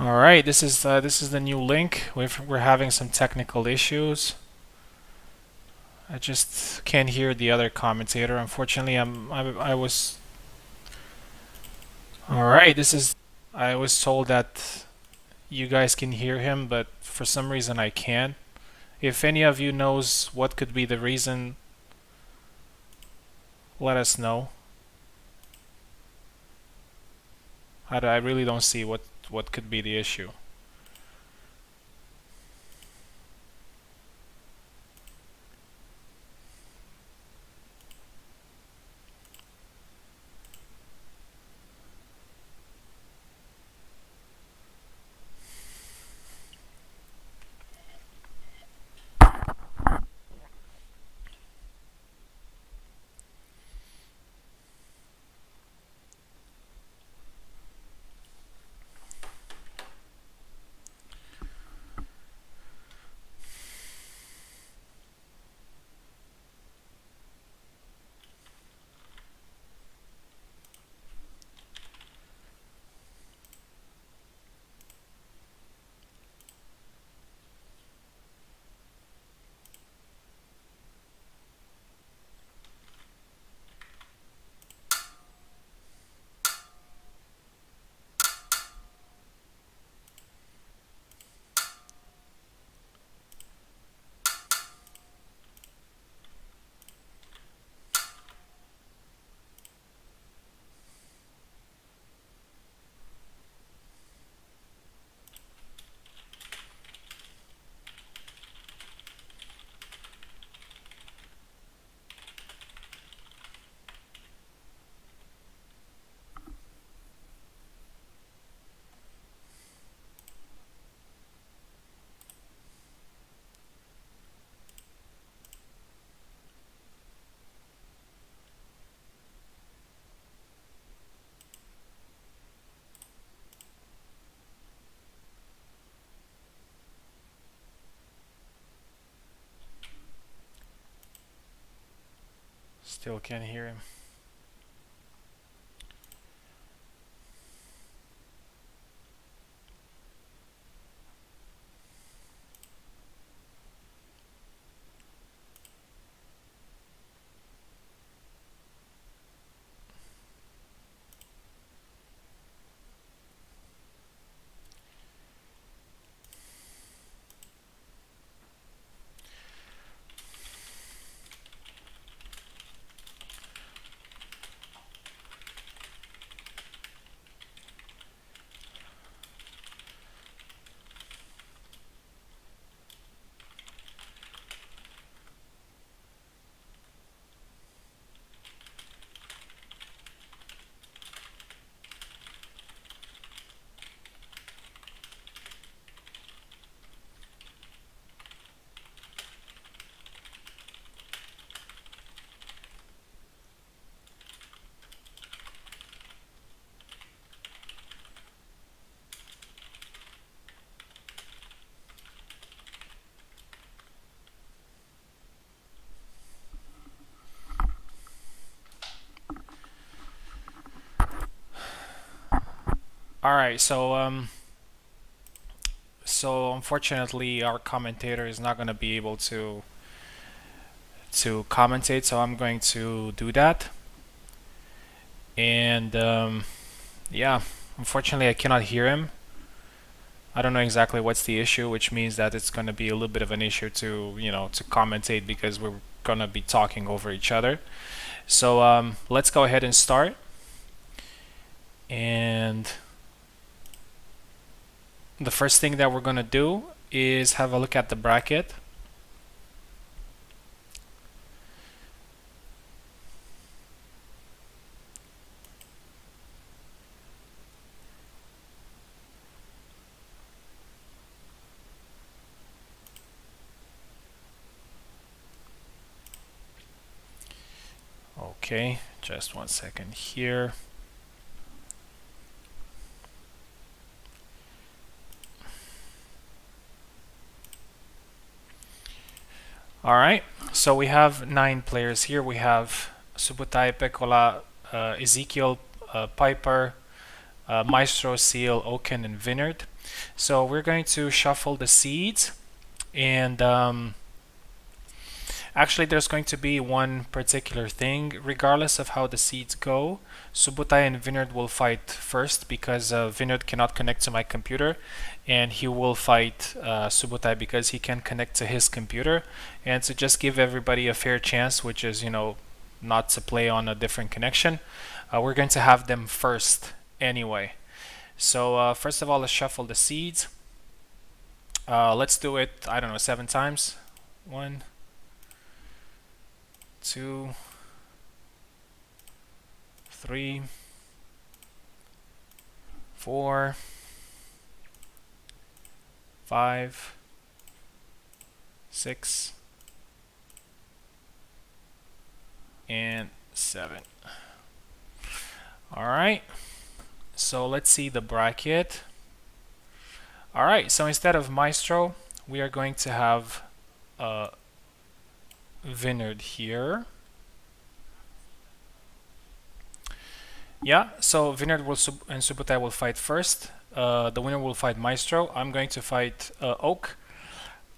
All right, this is the new link. We're having some technical issues. I just can't hear the other commentator. Unfortunately, I was. All right, this is. I was told that you guys can hear him, but for some reason I can't. If any of you knows what could be the reason, let us know. I really don't see what could be the issue. Still can't hear him. All right, so unfortunately our commentator is not going to be able to commentate, so I'm going to do that. And yeah, unfortunately I cannot hear him. I don't know exactly what's the issue, which means that it's going to be a little bit of an issue to, to commentate because we're going to be talking over each other. So let's go ahead and start. And the first thing that we're going to do is have a look at the bracket. Okay, just 1 second here. All right, so we have 9 players here. We have Subutai, Pekola, Ezekiel, Piper, Maestro, Seal, Oaken, and Vineyard. So we're going to shuffle the seeds, and actually there's going to be one particular thing. Regardless of how the seeds go, Subutai and Vineyard will fight first, because Vineyard cannot connect to my computer, and he will fight Subutai because he can connect to his computer. And to just give everybody a fair chance, which is, you know, not to play on a different connection, we're going to have them first anyway. So first of all, let's shuffle the seeds. Let's do it, I don't know, 7 times. 1, 2, 3, 4, 5, 6, and 7. Alright, so let's see the bracket. Alright, so instead of Maestro, we are going to have Vineyard here. Yeah, so Vineyard will and Subutai will fight first. The winner will fight Maestro. I'm going to fight Oak.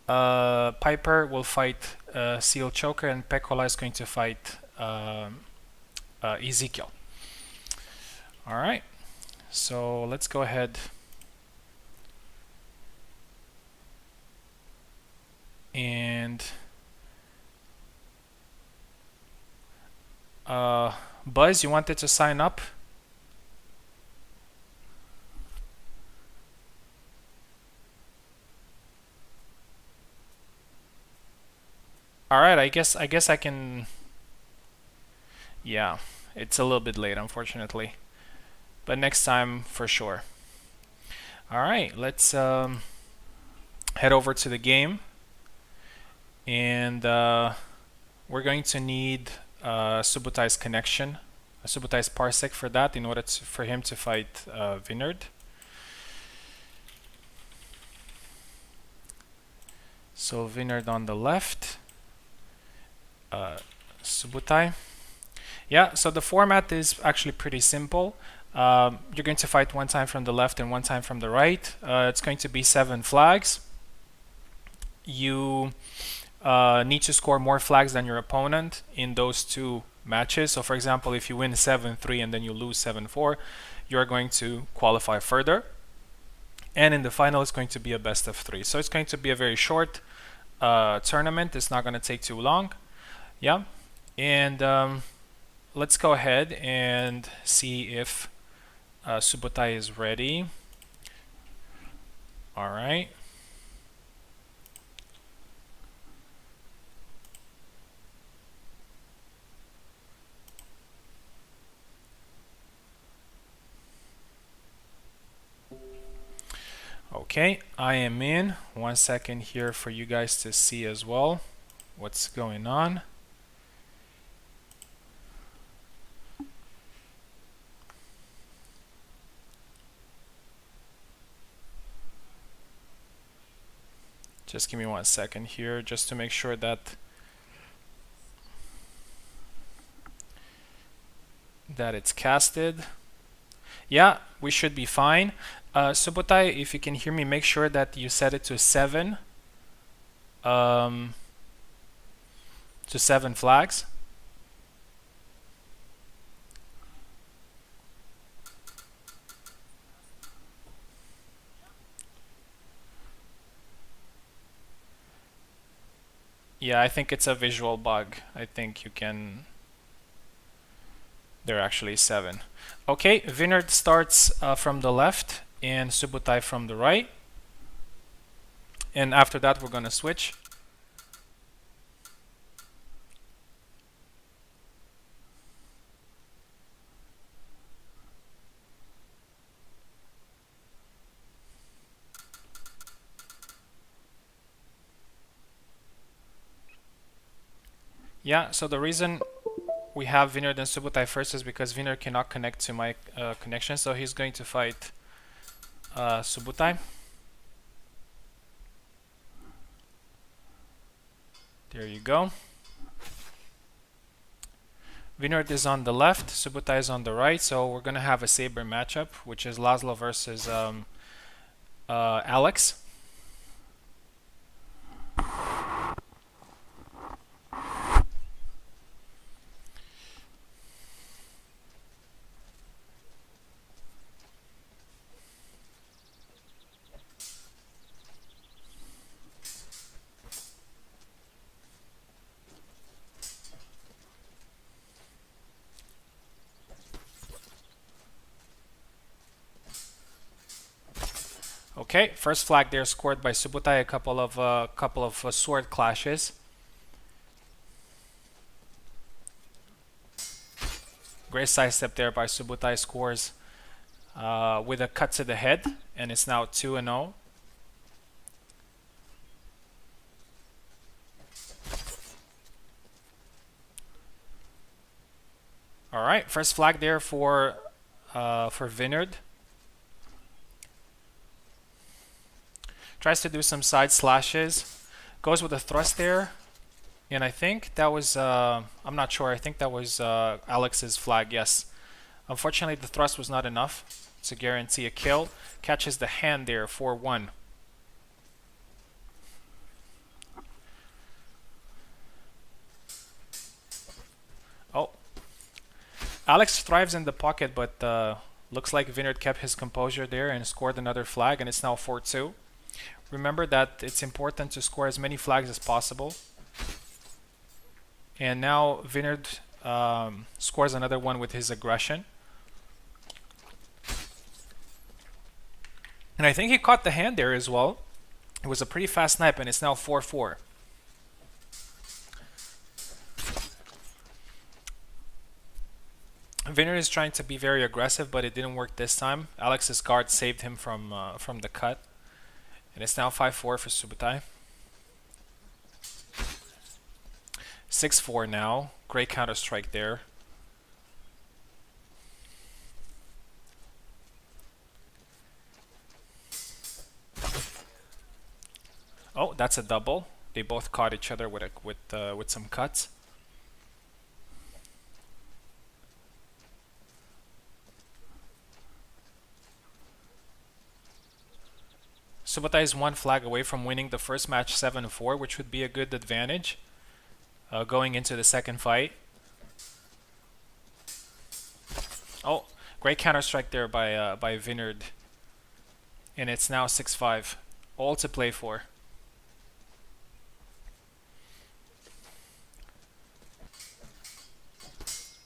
Piper will fight Seal Choker, and Pecola is going to fight Ezekiel. Alright, so let's go ahead and Buzz, you wanted to sign up? Alright, I guess I can. Yeah, it's a little bit late, unfortunately, but next time for sure. Alright, let's head over to the game, and we're going to need Subutai's connection, Subutai's parsec for that, in order for him to fight Vineyard. So Vineyard on the left, Subutai. Yeah, so the format is actually pretty simple. You're going to fight 1 time from the left and 1 time from the right. It's going to be 7 flags. You need to score more flags than your opponent in those 2 matches. So for example, if you win 7-3 and then you lose 7-4, you're going to qualify further. And in the final, it's going to be a best of 3. So it's going to be a very short tournament. It's not going to take too long. Yeah, and let's go ahead and see if Subutai is ready. All right. Okay, I am in. 1 second here for you guys to see as well what's going on. Just give me 1 second here just to make sure that it's casted. Yeah, we should be fine. Subutai, if you can hear me, make sure that you set it to 7. To 7 flags. Yeah, I think it's a visual bug. I think you can. There are actually 7. Okay, Vineyard starts from the left and Subutai from the right. And after that, we're going to switch. Yeah, so the reason we have Vineyard and Subutai first is because Vineyard cannot connect to my connection, so he's going to fight Subutai. There you go. Vineyard is on the left, Subutai is on the right, so we're going to have a saber matchup, which is Laszlo versus Alex. Okay, first flag there scored by Subotai. A couple of sword clashes. Great sidestep there by Subotai, scores with a cut to the head, and it's now 2-0. All right, first flag there for Vineyard. Tries to do some side slashes, goes with a thrust there, and I think that was I'm not sure. I think that was Alex's flag. Yes, unfortunately the thrust was not enough to guarantee a kill. Catches the hand there, 4-1. Oh, Alex thrives in the pocket, but looks like Vineyard kept his composure there and scored another flag, and it's now 4-2. Remember that it's important to score as many flags as possible. And now Vineyard scores another one with his aggression. And I think he caught the hand there as well. It was a pretty fast snipe, and it's now 4-4. Vineyard is trying to be very aggressive, but it didn't work this time. Alex's guard saved him from the cut. And it's now 5-4 for Subotai. 6-4 now. Great counter strike there. Oh, that's a double. They both caught each other with some cuts. Subotai is one flag away from winning the first match 7-4, which would be a good advantage going into the second fight. Oh, great counter strike there by Vineyard, and it's now 6-5. All to play for.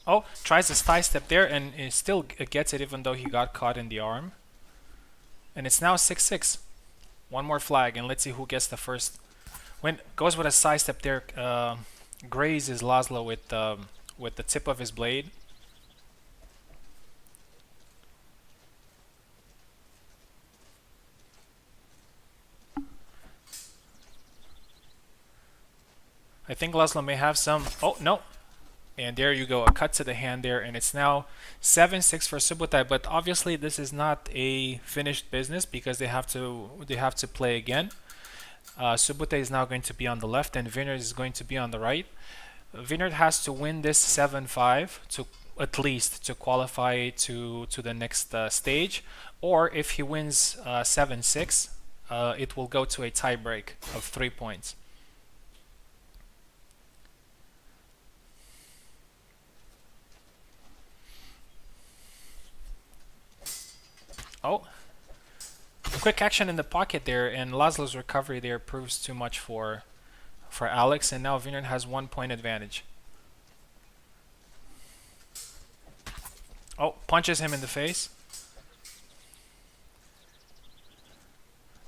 Oh, tries a thigh step there, and he still gets it even though he got caught in the arm. And it's now 6-6. One more flag, and let's see who gets the first. When goes with a side step there, grazes Laszlo with the tip of his blade. I think Laszlo may have some. Oh no! And there you go, a cut to the hand there, and it's now 7-6 for Subotai. But obviously, this is not a finished business because they have to play again. Subotai is now going to be on the left, and Vineyard is going to be on the right. Vineyard has to win this 7-5 to at least to qualify to the next stage, or if he wins 7-6, it will go to a tie break of 3 points. Oh, quick action in the pocket there, and Laszlo's recovery there proves too much for Alex, and now Vineyard has 1 point advantage. Oh, punches him in the face.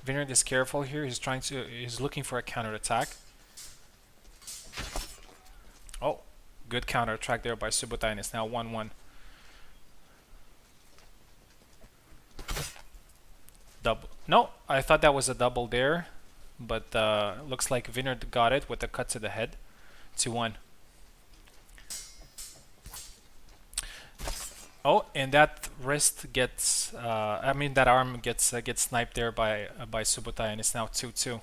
Vineyard is careful here. He's looking for a counter attack. Oh, good counter attack there by Subotai, and it's now 1-1. Double. No, I thought that was a double there, but looks like Vineyard got it with a cut to the head. 2-1. Oh, and that wrist gets, that arm gets sniped there by Subotai, and it's now 2-2.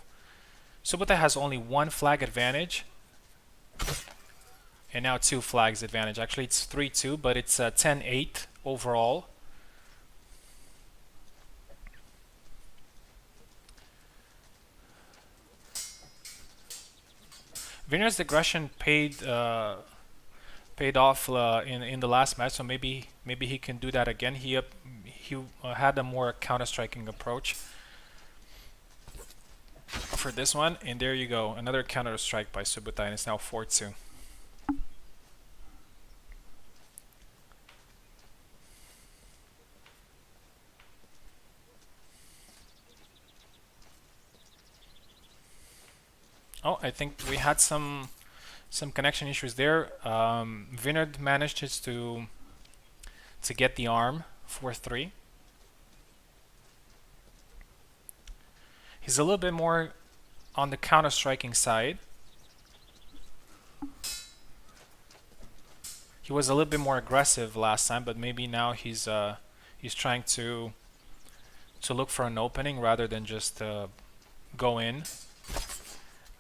Subotai has only one flag advantage, and now 2 flags advantage. Actually, it's 3-2, but it's 10-8 overall. Vineyard's aggression paid off in the last match, so maybe he can do that again. He had a more counter-striking approach for this one, and there you go, another counter-strike by Subotai, and it's now 4-2. Oh, I think we had some connection issues there. Vineyard manages to get the arm 4-3. He's a little bit more on the counter-striking side. He was a little bit more aggressive last time, but maybe now he's trying to look for an opening rather than just go in.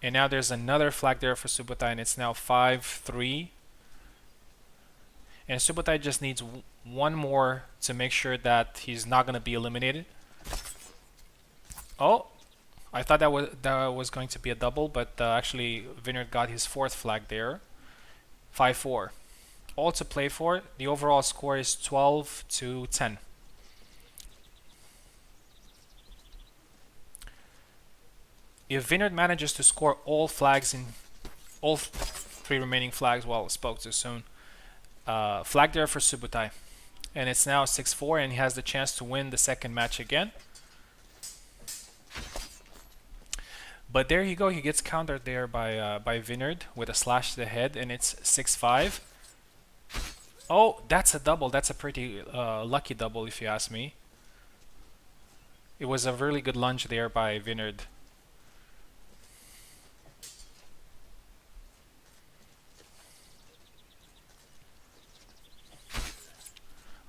And now there's another flag there for Subotai, and it's now 5-3. And Subotai just needs one more to make sure that he's not going to be eliminated. Oh, I thought that was going to be a double, but actually Vineyard got his fourth flag there. 5-4. All to play for. The overall score is 12-10. If Vineyard manages to score all flags in all three remaining flags, well, spoke too soon. Flag there for Subotai, and it's now 6-4, and he has the chance to win the second match again. But there you go, he gets countered there by Vineyard with a slash to the head, and it's 6-5. Oh, that's a double. That's a pretty lucky double, if you ask me. It was a really good lunge there by Vineyard.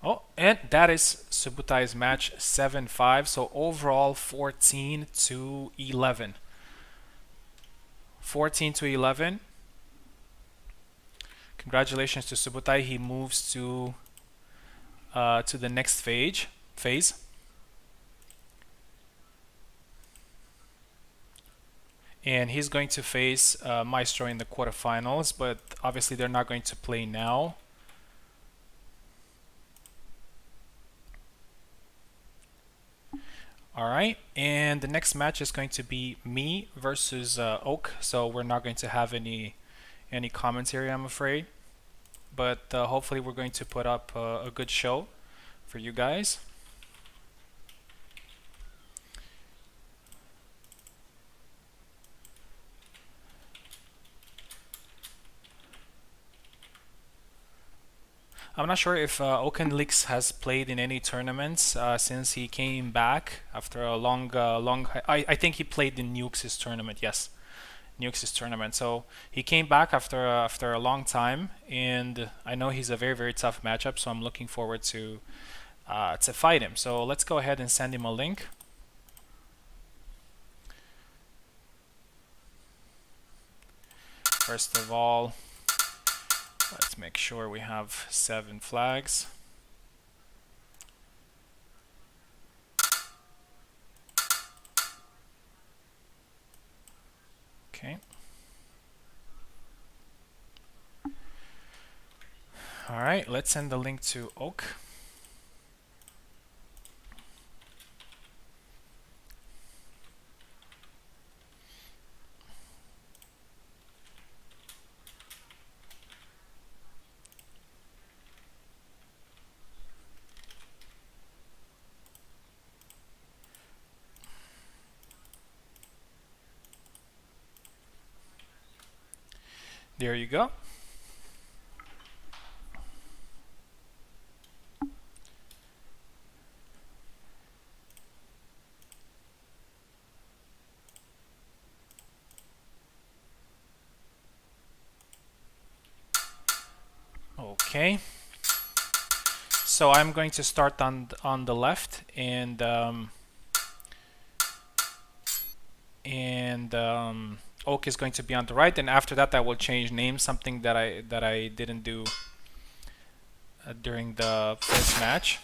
Oh, and that is Subutai's match, 7-5. So overall 14-11. 14-11. Congratulations to Subotai. He moves to the next phase. And he's going to face Maestro in the quarterfinals, but obviously they're not going to play now. Alright, and the next match is going to be me versus Oak, so we're not going to have any commentary, I'm afraid. But hopefully we're going to put up a good show for you guys. I'm not sure if Oakenlix has played in any tournaments since he came back after a long. I think he played in Nukes' tournament. Yes, Nukes' tournament. So he came back after a long time, and I know he's a very, very tough matchup. So I'm looking forward to fight him. So let's go ahead and send him a link. First of all, let's make sure we have 7 flags. Okay. All right, let's send the link to Oak. There you go. Okay. So I'm going to start on the left, and Oak is going to be on the right, and after that I will change names, something that I didn't do during the first match.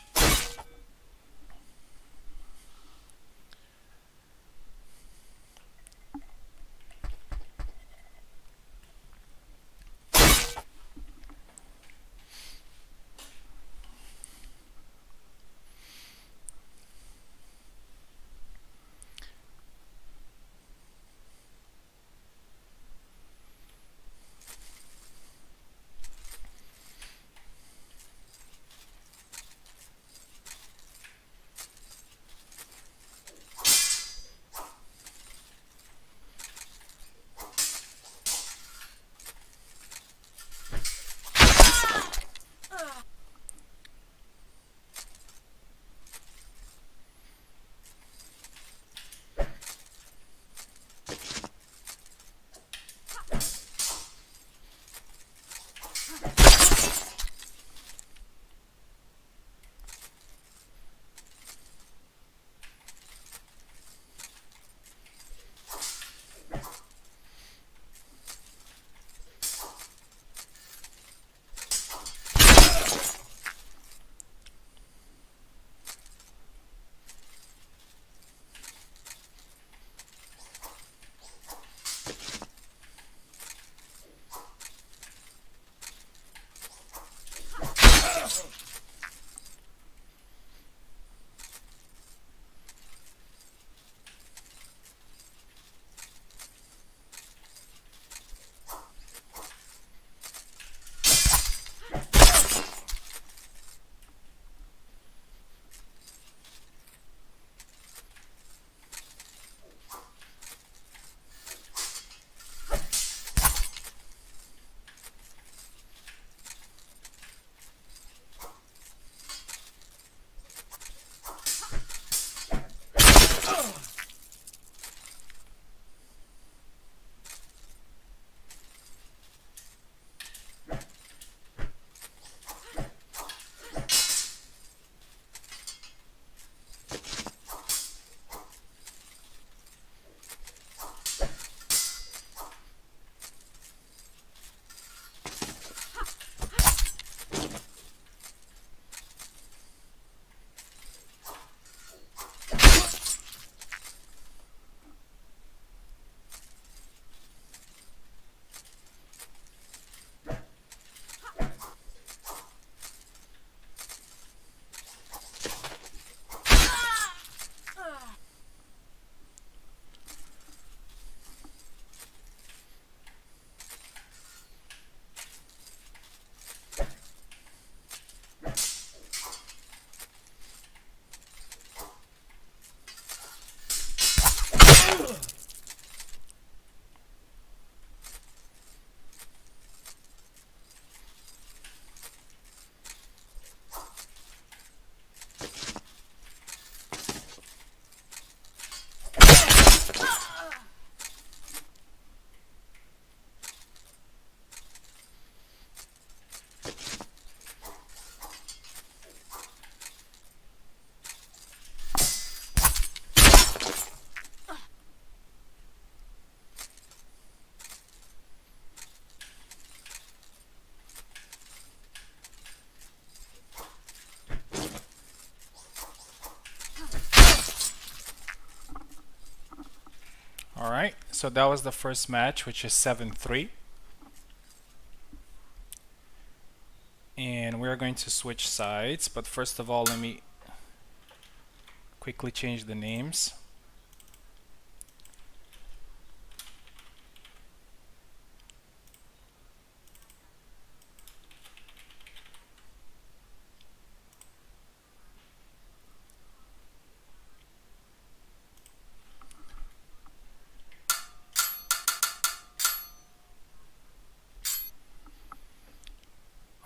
Alright, so that was the first match, which is 7-3. And we're going to switch sides, but first of all, let me quickly change the names.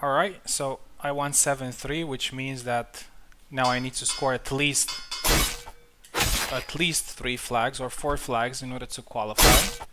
Alright, so I won 7-3, which means that now I need to score at least 3 flags or 4 flags in order to qualify.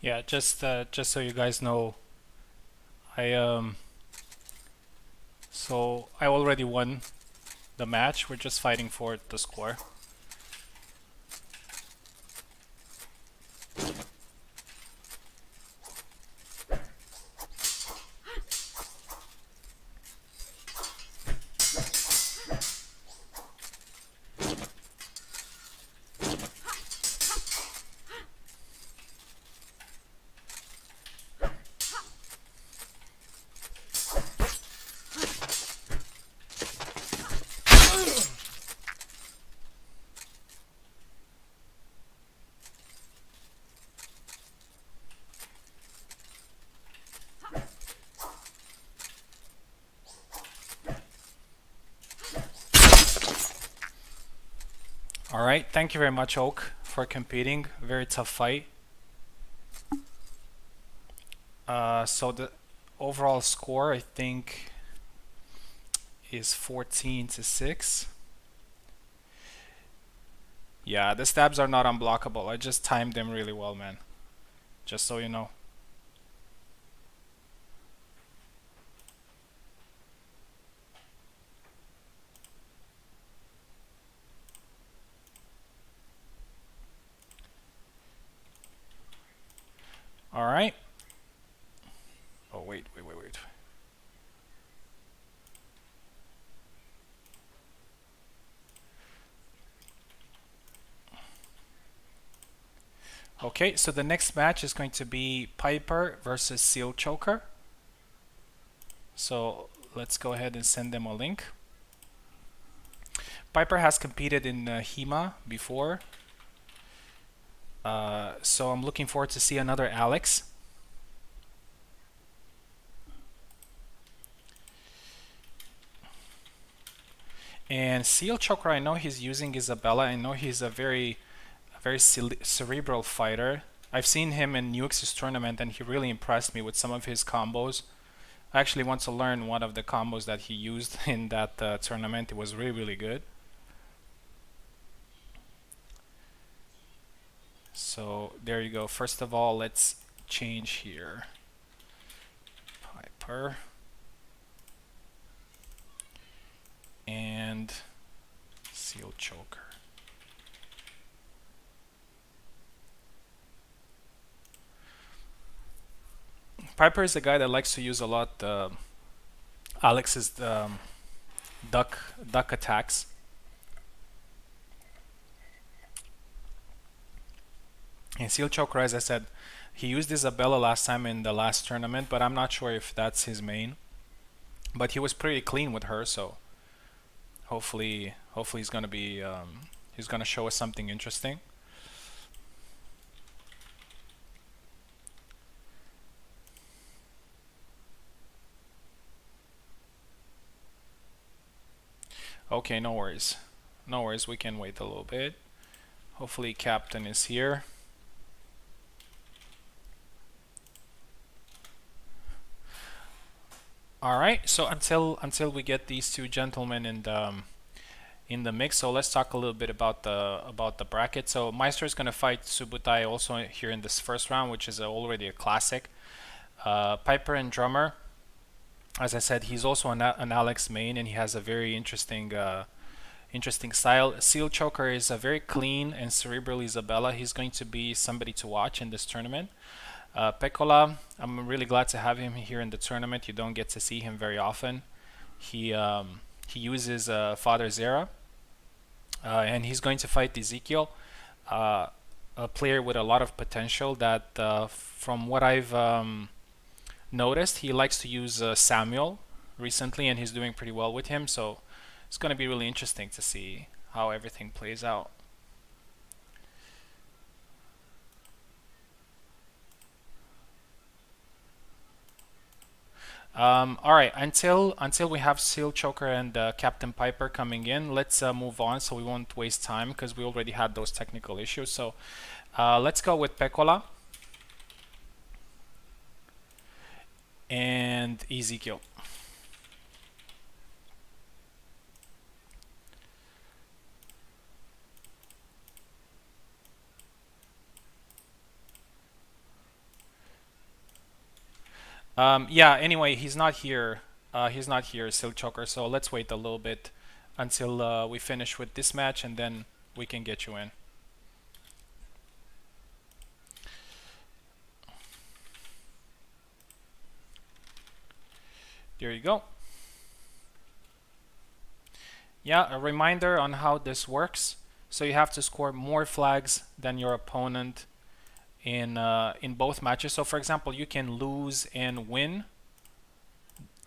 Yeah, just so you guys know, I so I already won the match. We're just fighting for the score. All right, thank you very much, Oak, for competing. Very tough fight. So the overall score, I think, is 14-6. Yeah, the stabs are not unblockable. I just timed them really well, man. Just so you know. All right. Oh, wait. Okay, so the next match is going to be Piper versus Seal Choker. So let's go ahead and send them a link. Piper has competed in HEMA before, so I'm looking forward to see another Alex. And Seal Choker, I know he's using Isabella. I know he's a very cerebral fighter. I've seen him in Nuix's tournament, and he really impressed me with some of his combos. I actually want to learn one of the combos that he used in that tournament. It was really good. So there you go. First of all, let's change here. Piper. And Seal Choker. Piper is a guy that likes to use a lot Alex's duck attacks. And Seal Choker, as I said, he used Isabella last time in the last tournament, but I'm not sure if that's his main. But he was pretty clean with her, so hopefully he's gonna be he's gonna show us something interesting. Okay, no worries. No worries, we can wait a little bit. Hopefully Captain is here. Alright, so until we get these two gentlemen in the mix, so let's talk a little bit about the bracket. So Meister is gonna fight Subutai also here in this first round, which is already a classic. Piper and Drummer, as I said, he's also an Alex main, and he has a very interesting style. Seal Choker is a very clean and cerebral Isabella. He's going to be somebody to watch in this tournament. Pekola, I'm really glad to have him here in the tournament. You don't get to see him very often. He uses Father Zera, and he's going to fight Ezekiel, a player with a lot of potential that, from what I've noticed, he likes to use Samuel recently, and he's doing pretty well with him. So it's going to be really interesting to see how everything plays out. All right, until we have Seal Choker and Captain Piper coming in, let's move on so we won't waste time because we already had those technical issues. So let's go with Pekola and Ezekiel. Yeah, anyway, he's not here. He's not here, Seal Choker, so let's wait a little bit until we finish with this match, and then we can get you in. There you go. Yeah, a reminder on how this works. So you have to score more flags than your opponent in both matches. So for example, you can lose and win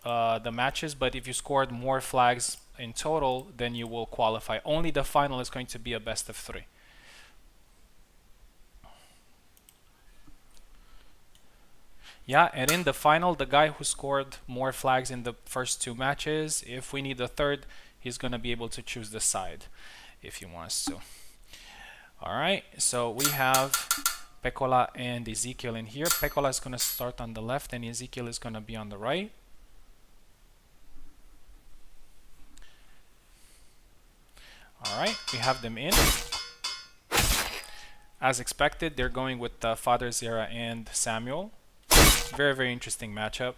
the matches, but if you scored more flags in total, then you will qualify. Only the final is going to be a best of 3. Yeah, and in the final, the guy who scored more flags in the first 2 matches, if we need a third, he's going to be able to choose the side if he wants to. Alright, so we have Pekola and Ezekiel in here. Pekola is going to start on the left and Ezekiel is going to be on the right. Alright, we have them in. As expected, they're going with Father Zera and Samuel. Very interesting matchup.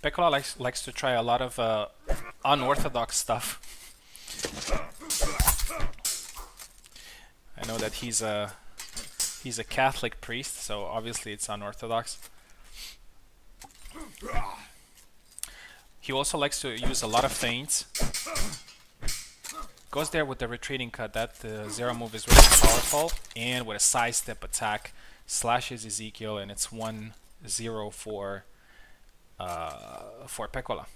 Pekola likes to try a lot of unorthodox stuff. I know that he's a Catholic priest, so obviously it's unorthodox. He also likes to use a lot of feints. Goes there with the retreating cut. That zero move is really powerful, and with a sidestep attack, slashes Ezekiel, and it's 1-0 for Pekola.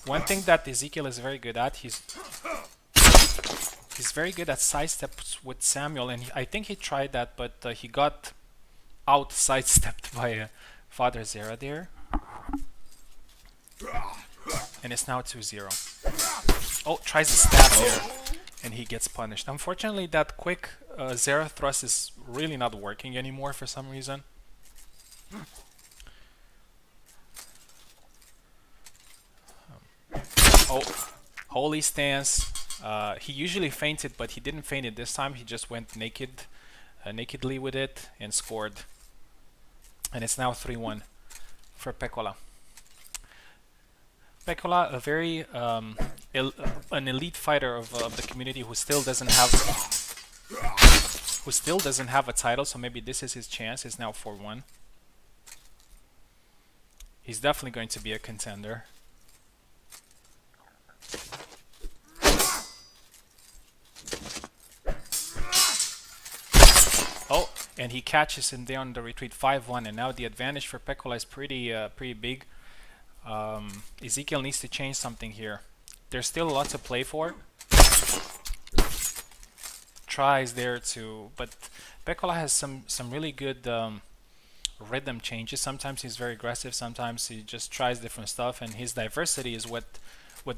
One thing that Ezekiel is very good at, he's very good at sidesteps with Samuel, and I think he tried that, but he got out sidestepped by Father Zera there. And it's now 2-0. Oh, tries to stab there, and he gets punished. Unfortunately, that quick Zera thrust is really not working anymore for some reason. Oh, holy stance. He usually feinted, but he didn't feint it this time. He just went nakedly with it and scored. And it's now 3-1 for Pekola. Pekola, a very an elite fighter of the community who still doesn't have a title. So maybe this is his chance. It's now 4-1. He's definitely going to be a contender. Oh, and he catches him there on the retreat 5-1, and now the advantage for Pekola is pretty big. Ezekiel needs to change something here. There's still a lot to play for. Tries there too, but Pekola has some really good rhythm changes. Sometimes he's very aggressive, sometimes he just tries different stuff, and his diversity is what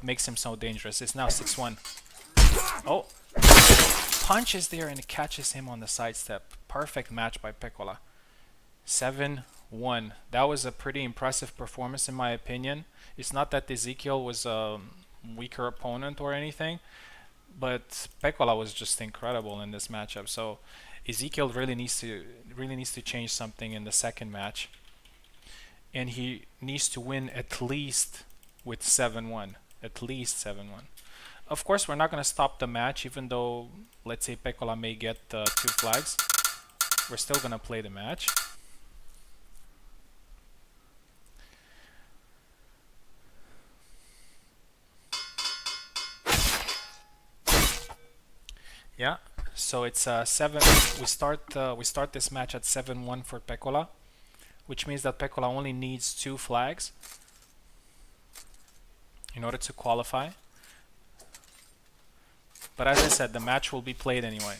makes him so dangerous. It's now 6-1. Oh, punches there and catches him on the sidestep. Perfect match by Pekola. 7-1. That was a pretty impressive performance in my opinion. It's not that Ezekiel was a weaker opponent or anything, but Pekola was just incredible in this matchup. So Ezekiel really needs to change something in the second match, and he needs to win at least with 7-1. At least 7-1. Of course, we're not going to stop the match, even though, let's say, Pekola may get 2 flags. We're still going to play the match. Yeah, so it's 7. We start this match at 7-1 for Pekola, which means that Pekola only needs 2 flags in order to qualify. But as I said, the match will be played anyway.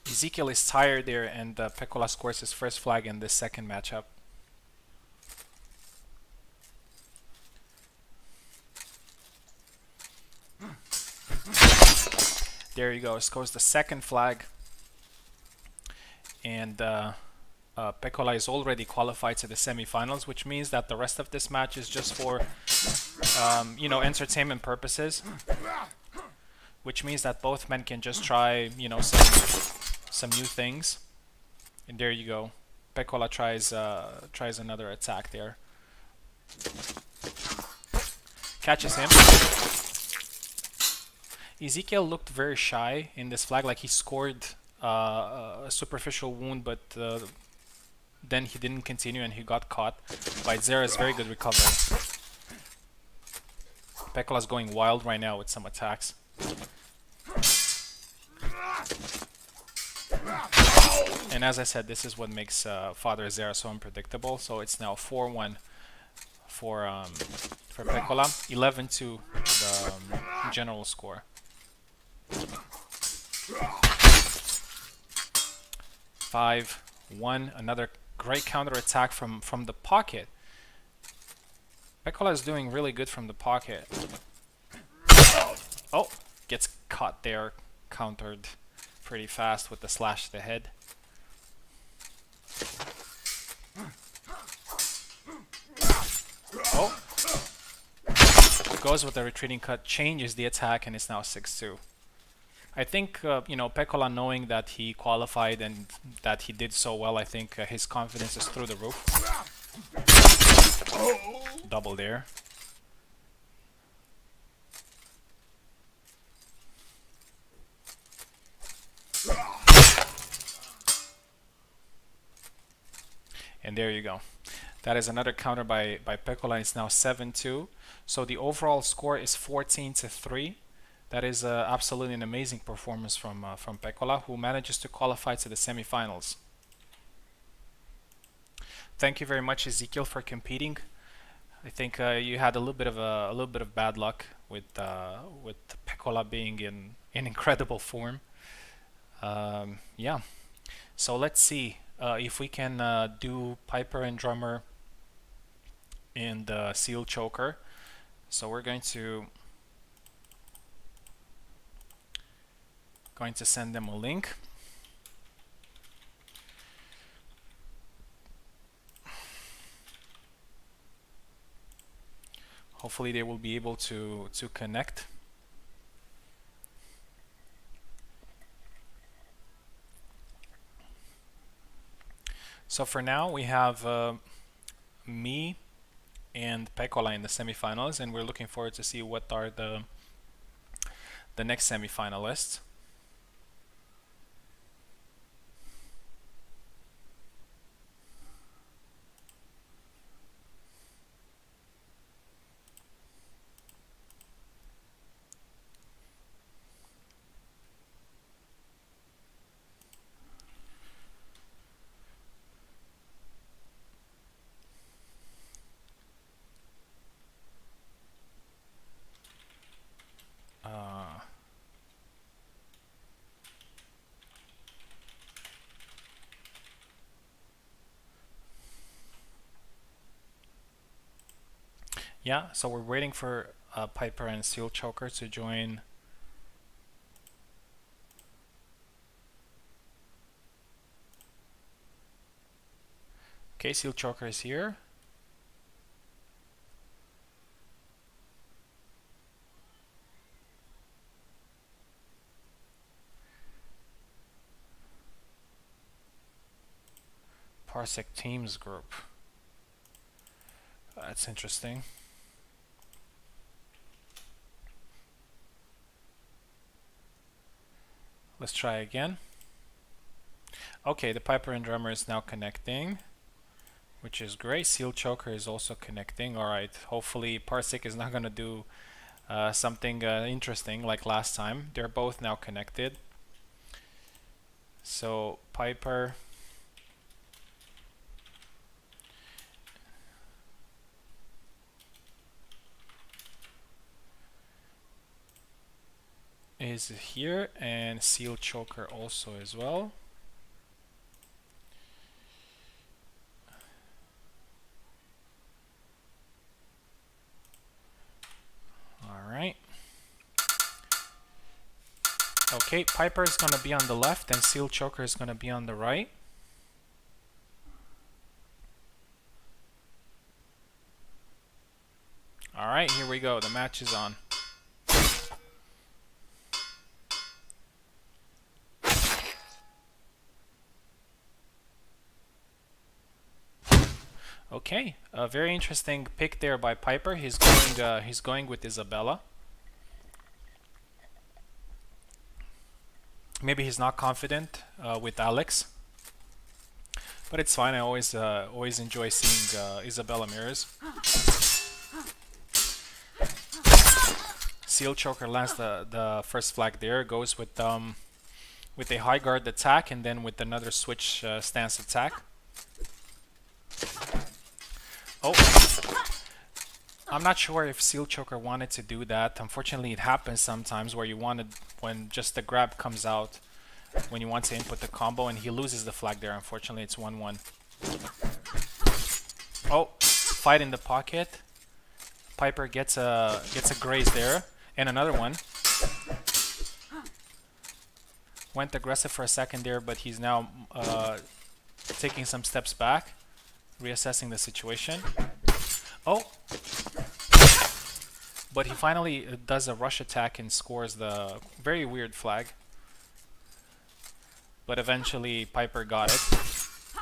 Ezekiel is tired there, and Pekola scores his first flag in this second matchup. There he goes, scores the second flag. And Pekola is already qualified to the semifinals, which means that the rest of this match is just for, you know, entertainment purposes. Which means that both men can just try, you know, some new things. And there you go. Pekola tries another attack there. Catches him. Ezekiel looked very shy in this flag, like he scored a superficial wound, but then he didn't continue and he got caught by Zera's very good recovery. Pekola's going wild right now with some attacks. And as I said, this is what makes Father Zera so unpredictable. So it's now 4-1 for Pekola, 11-2 the general score. 5-1, another great counter attack from the pocket. Pekola is doing really good from the pocket. Oh, gets caught there, countered pretty fast with the slash to the head. goes with the retreating cut, changes the attack, and it's now 6-2. I think, you know, Pekola, knowing that he qualified and that he did so well, I think his confidence is through the roof. Double there. And there you go. That is another counter by Pekola. It's now 7-2. So the overall score is 14-3. That is absolutely an amazing performance from Pekola, who manages to qualify to the semifinals. Thank you very much, Ezekiel, for competing. I think you had a little bit of bad luck with Pekola being in incredible form. Yeah. So let's see if we can do Piper and Drummer and Seal Choker. So we're going to send them a link. Hopefully they will be able to connect. So for now we have me and Pekola in the semifinals, and we're looking forward to see what are the next semifinalists. Yeah, so we're waiting for Piper and Seal Choker to join. Okay, Seal Choker is here. Parsec Teams group. That's interesting. Let's try again. Okay, the Piper and Drummer is now connecting, which is great. Seal Choker is also connecting. Alright, hopefully Parsec is not going to do something interesting like last time. They're both now connected. So Piper is here, and Seal Choker also as well. Alright. Okay, Piper is going to be on the left and Seal Choker is going to be on the right. Alright, here we go. The match is on. Okay, a very interesting pick there by Piper. He's going with Isabella. Maybe he's not confident with Alex, but it's fine. I always enjoy seeing Isabella mirrors. Seal Choker lands the first flag there. Goes with a high guard attack and then with another switch stance attack. Oh, I'm not sure if Seal Choker wanted to do that. Unfortunately, it happens sometimes where when just the grab comes out when you want to input the combo, and he loses the flag there. Unfortunately, it's 1-1. Oh, fight in the pocket. Piper gets a graze there, and another one. Went aggressive for a second there, but he's now taking some steps back, reassessing the situation. Oh, But he finally does a rush attack and scores the very weird flag. But eventually Piper got it.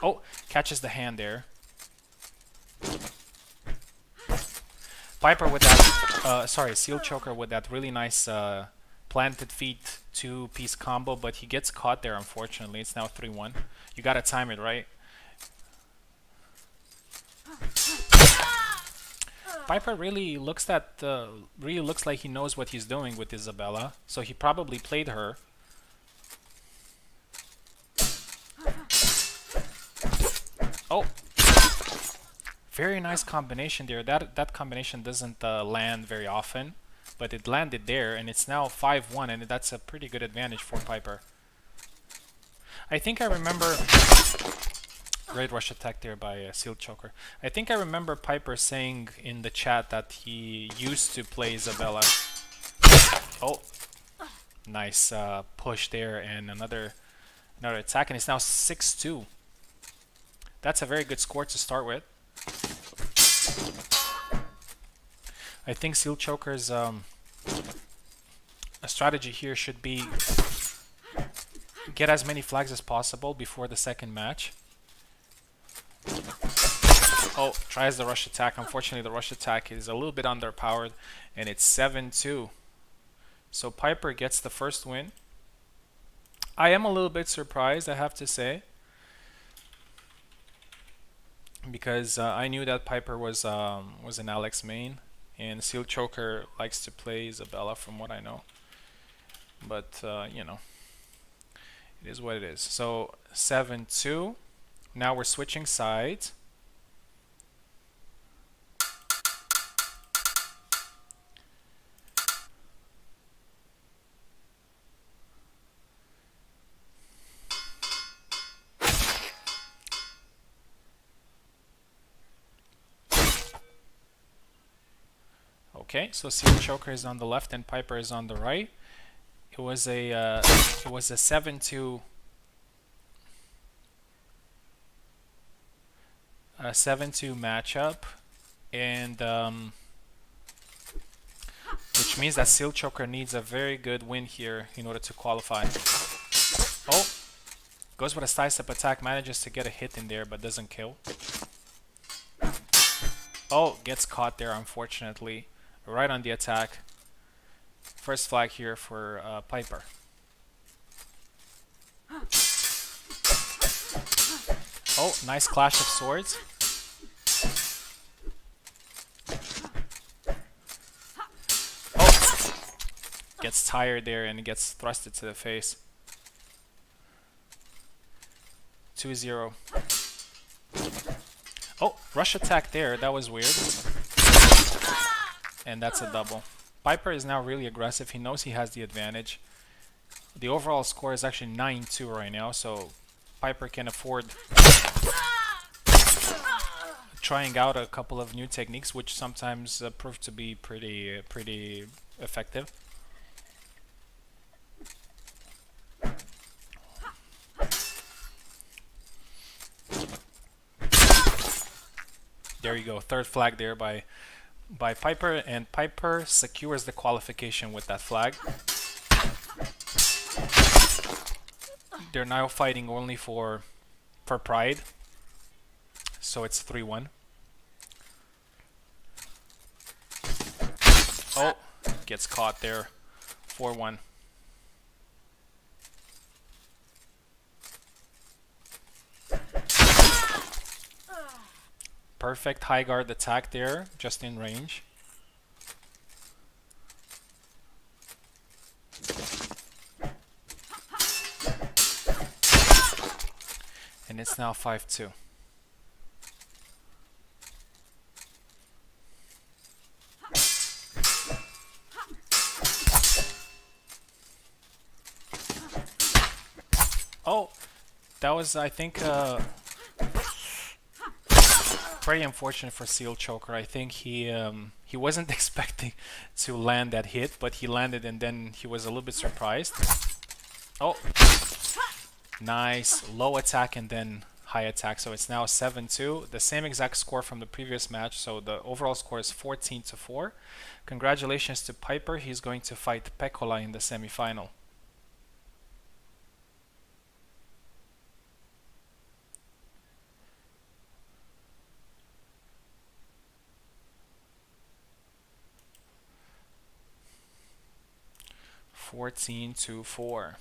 Oh, catches the hand there. Piper with that, Seal Choker with that really nice planted feet 2-piece combo, but he gets caught there unfortunately. It's now 3-1. You gotta time it right. Piper really looks like he knows what he's doing with Isabella, so he probably played her. Oh, very nice combination there. That combination doesn't land very often, but it landed there, and it's now 5-1, and that's a pretty good advantage for Piper. I think I remember. Great rush attack there by Seal Choker. I think I remember Piper saying in the chat that he used to play Isabella. Oh, nice push there, and another attack, and it's now 6-2. That's a very good score to start with. I think Seal Choker's a strategy here should be get as many flags as possible before the second match. Oh, tries the rush attack. Unfortunately, the rush attack is a little bit underpowered, and it's 7-2. So Piper gets the first win. I am a little bit surprised, I have to say, because I knew that Piper was an Alex main, and Seal Choker likes to play Isabella, from what I know. But you know, it is what it is. So 7-2. Now we're switching sides. Okay, so Seal Choker is on the left and Piper is on the right. It was a 7-2 matchup, and which means that Seal Choker needs a very good win here in order to qualify. Oh, goes with a sidestep attack, manages to get a hit in there but doesn't kill. Oh, gets caught there unfortunately, right on the attack. First flag here for Piper. Oh, nice clash of swords. Oh, gets tired there and gets thrusted to the face. 2-0. Oh, rush attack there. That was weird. And that's a double. Piper is now really aggressive. He knows he has the advantage. The overall score is actually 9-2 right now, so Piper can afford trying out a couple of new techniques, which sometimes prove to be pretty effective. There you go, third flag there by Piper, and Piper secures the qualification with that flag. They're now fighting only for pride, so it's 3-1. Oh, gets caught there, 4-1. Perfect high guard attack there, just in range. And it's now 5-2. Oh, that was, I think, very unfortunate for Seal Choker. I think he wasn't expecting to land that hit, but he landed, and then he was a little bit surprised. Oh, nice low attack and then high attack. So it's now 7-2, the same exact score from the previous match. So the overall score is 14-4. Congratulations to Piper. He's going to fight Pekola in the semifinal. (14-4).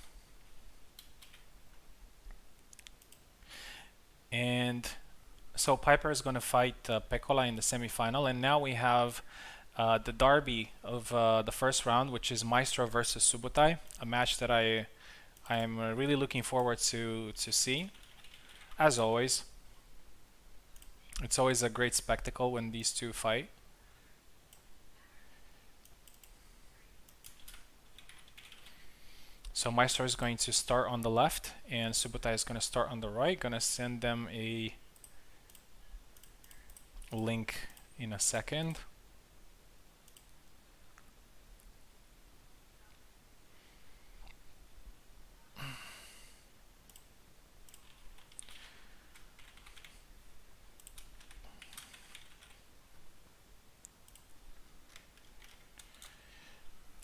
And so Piper is going to fight Pekola in the semifinal, and now we have the derby of the first round, which is Maestro versus Subotai, a match that I am really looking forward to see. As always, it's always a great spectacle when these two fight. So Maestro is going to start on the left, and Subotai is going to start on the right. Going to send them a link in a second.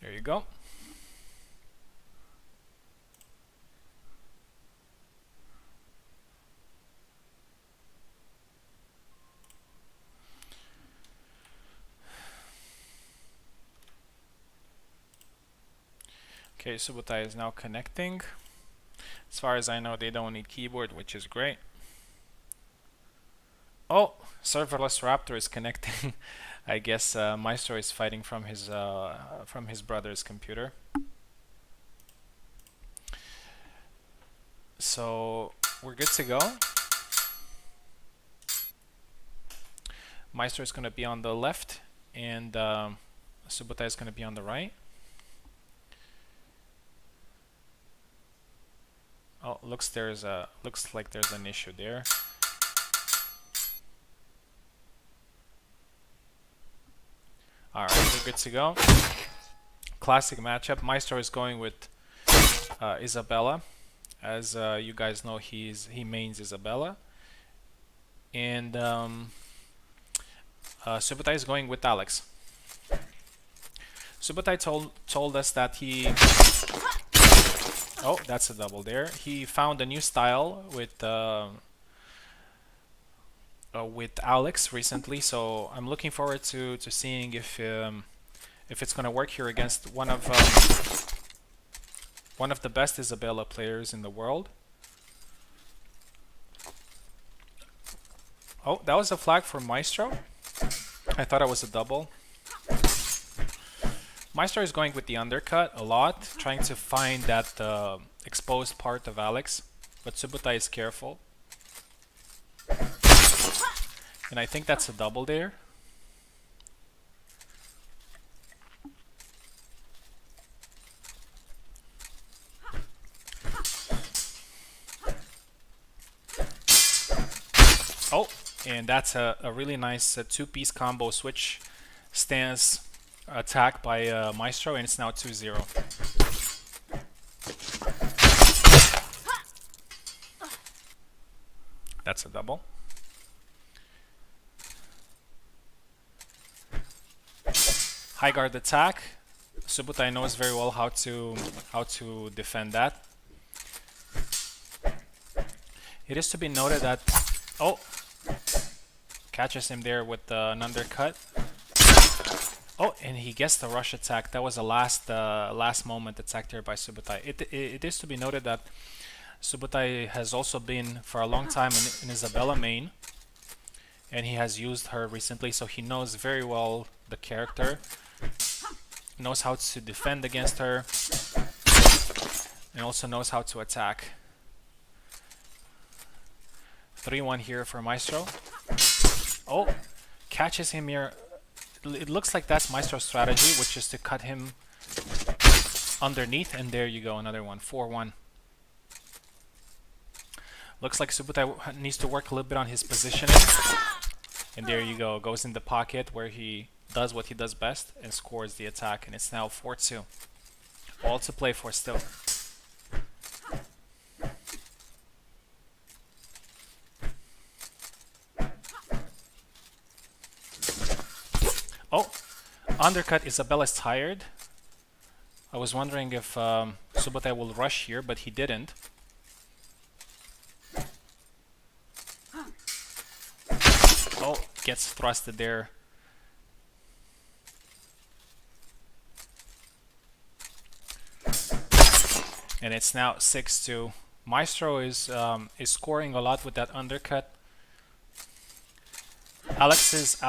There you go. Okay, Subotai is now connecting. As far as I know, they don't need keyboard, which is great. Oh, serverless Raptor is connecting. I guess Maestro is fighting from his brother's computer. So we're good to go. Maestro is going to be on the left, and Subotai is going to be on the right. Oh, looks like there's an issue there. Alright, we're good to go. Classic matchup. Maestro is going with Isabella. As you guys know, he mains Isabella. And Subotai is going with Alex. Subotai told us that he... Oh, that's a double there. He found a new style with Alex recently, so I'm looking forward to seeing if it's gonna work here against one of the best Isabella players in the world. Oh, that was a flag for Maestro. I thought it was a double. Maestro is going with the undercut a lot, trying to find that exposed part of Alex, but Subotai is careful. And I think that's a double there. Oh, and that's a really nice two-piece combo switch stance attack by Maestro, and it's now 2-0. That's a double. High guard attack. Subotai knows very well how to defend that. It is to be noted that catches him there with an undercut. Oh, and he gets the rush attack. That was a last moment attack there by Subotai. It is to be noted that Subotai has also been for a long time in Isabella main, and he has used her recently, so he knows very well the character, knows how to defend against her, and also knows how to attack. 3-1 here for Maestro. Oh, catches him here. It looks like that's Maestro's strategy, which is to cut him underneath, and there you go, another one. 4-1. Looks like Subotai needs to work a little bit on his positioning. And there you go, goes in the pocket where he does what he does best and scores the attack, and it's now 4-2. All to play for still. Undercut, Isabella's tired. I was wondering if Subotai will rush here, but he didn't. Oh, gets thrusted there. And it's now 6-2. Maestro is scoring a lot with that undercut. Alex's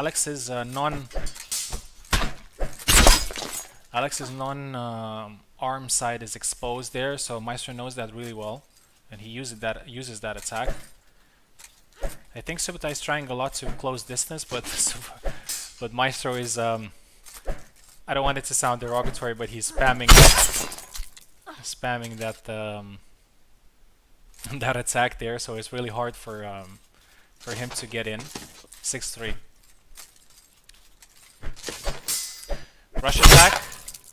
non arm side is exposed there, so Maestro knows that really well, and he uses that attack. I think Subotai is trying a lot to close distance, but Maestro is I don't want it to sound derogatory, but he's spamming that that attack there, so it's really hard for him to get in. 6-3.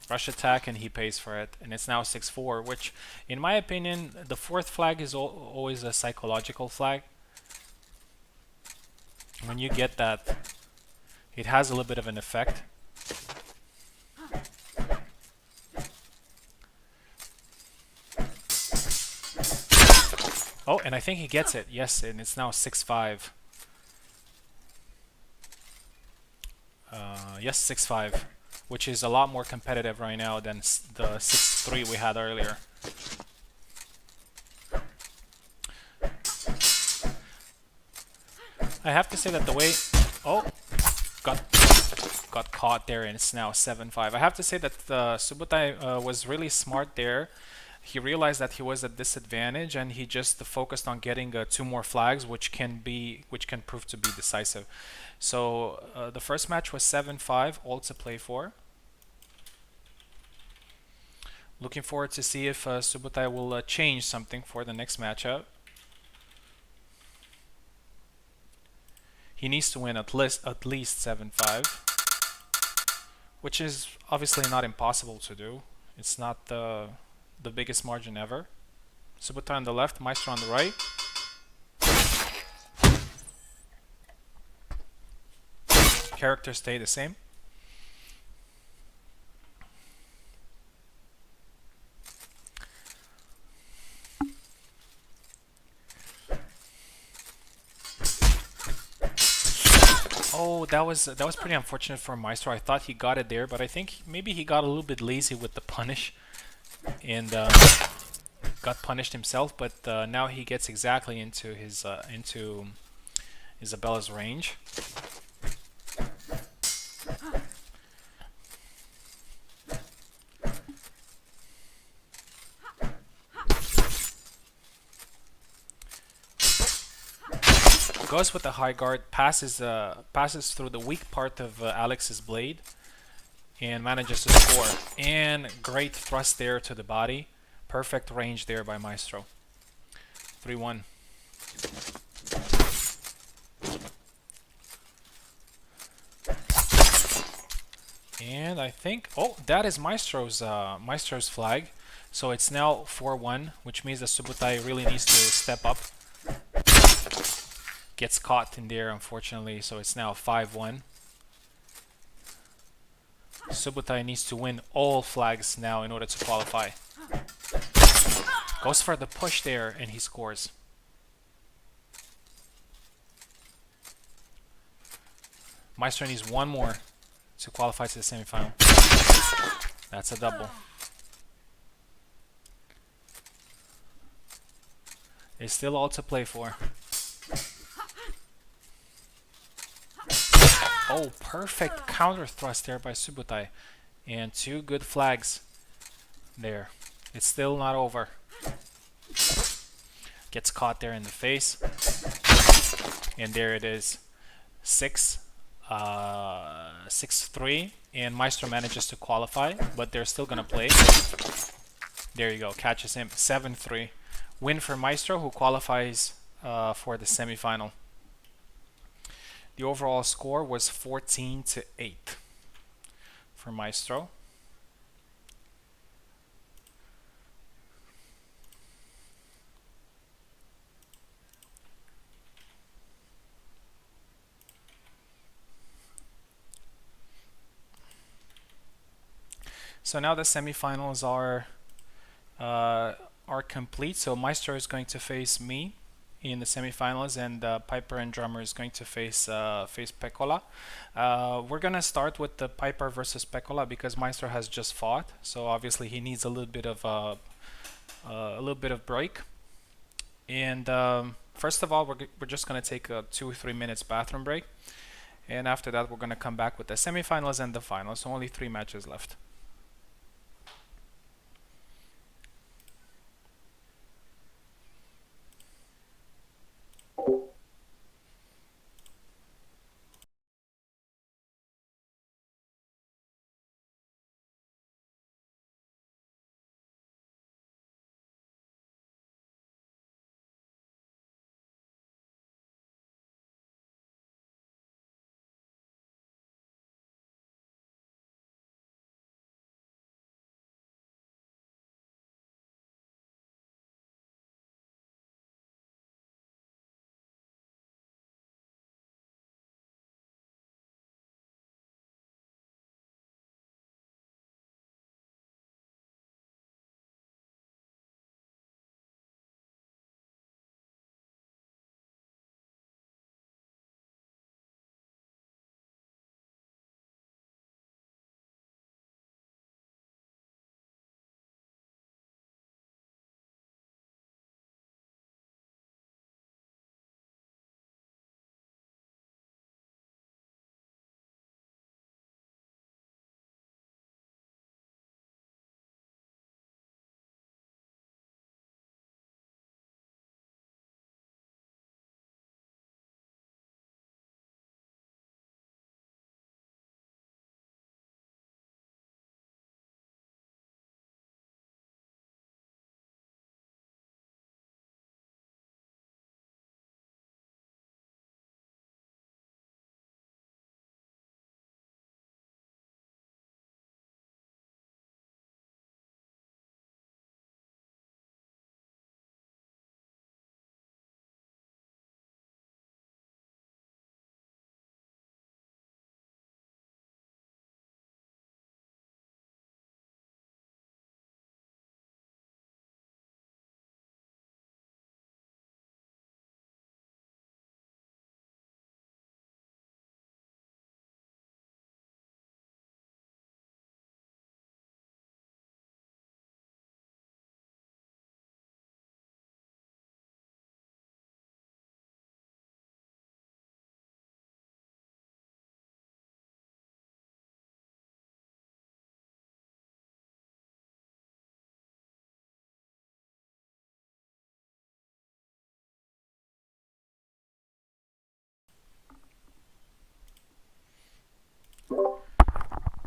Rush attack, and he pays for it, and it's now 6-4, which, in my opinion, the fourth flag is always a psychological flag. When you get that, it has a little bit of an effect. Oh, and I think he gets it. Yes, and it's now 6-5. Yes, 6-5, which is a lot more competitive right now than the 6-3 we had earlier. I have to say that the way... Oh, got caught there, and it's now 7-5. I have to say that Subotai was really smart there. He realized that he was at disadvantage, and he just focused on getting 2 more flags, which can prove to be decisive. So the first match was 7-5, all to play for. Looking forward to see if Subotai will change something for the next matchup. He needs to win at least 7-5, which is obviously not impossible to do. It's not the biggest margin ever. Subotai on the left, Maestro on the right. Characters stay the same. Oh, that was pretty unfortunate for Maestro. I thought he got it there, but I think maybe he got a little bit lazy with the punish and got punished himself. But now he gets exactly into his into Isabella's range. Goes with the high guard, passes through the weak part of Alex's blade, and manages to score. And great thrust there to the body. Perfect range there by Maestro. 3-1. And I think, oh, that is Maestro's flag. So it's now 4-1, which means that Subotai really needs to step up. Gets caught in there, unfortunately, so it's now 5-1. Subotai needs to win all flags now in order to qualify. Goes for the push there, and he scores. Maestro needs one more to qualify to the semifinal. That's a double. It's still all to play for. Oh, perfect counter thrust there by Subotai. And 2 good flags there. It's still not over. Gets caught there in the face. And there it is. 6-3. And Maestro manages to qualify, but they're still going to play. There you go. Catches him. 7-3. Win for Maestro, who qualifies for the semifinal. The overall score was 14-8 for Maestro. So now the semifinals are complete. So Maestro is going to face me in the semifinals, and Piper and Drummer is going to face Pecola. We're gonna start with the Piper versus Pecola because Maestro has just fought, so obviously he needs a little bit of break. And first of all, we're just gonna take a 2 or 3 minutes bathroom break, and after that we're gonna come back with the semifinals and the finals. So only 3 matches left.